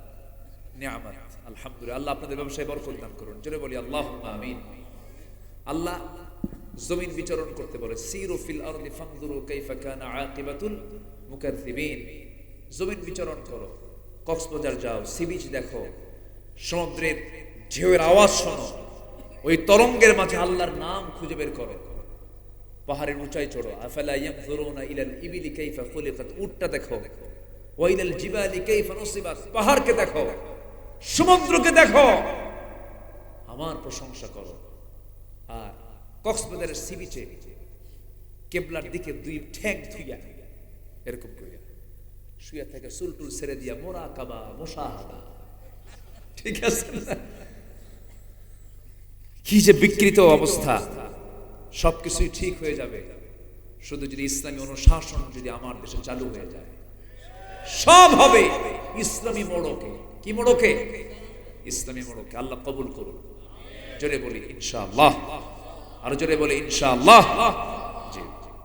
নিয়ামত। আলহামদুলিল্লাহ, আল্লাহ আপনাদের ব্যবসায় বরকত দান করুন, জোরে বলি আল্লাহুম্মা আমিন। আল্লাহ জমিন বিচরণ করতে বলে, সিরু ফিল আরদি ফানজুরু কাইফা কানা আকিবাতুল মুকাজ্জিবিন। জমিন বিচরণ করো, কক্সবাজার যাও, সি বিচ দেখো, সমুদ্রের ঢেউয়ের আওয়াজ শোনো, ওই তরঙ্গের মাঝে আল্লাহর নাম খুঁজে বের করো। পাহাড়ের উঁচাই চড়ো, আফালা ইয়ানজুরুনা ইলাল ইবিলি কাইফা খুলিকাত, উটটা দেখো, ওয়া ইলাল জিবালি কাইফা নুসিবাত, পাহাড়কে দেখো, সমুদ্রকে দেখো, আমার প্রশংসা করো। আর কক্সবাজারের সি বিচে কেবলার দিকে দুই ঠ্যাং থুইয়া এরকম করিয়া শুয়া থেকে চুলটুল ছেড়ে দিয়া মোরাকাবা মুশাহাদা, ঠিক আছে না? কি যে বিকৃত অবস্থা! সবকিছুই ঠিক হয়ে যাবে শুধু যদি ইসলামী অনুশাসন যদি আমার দেশে চালু হয়ে যায়। সব হবে ইসলামী মোড়কে। কি মোড়কে? ইসলামী মোড়কে। আল্লাহ কবুল করুন, জোরে বলি ইনশাআল্লাহ। আর জোরে বলি ইনশাআল্লাহ। জি।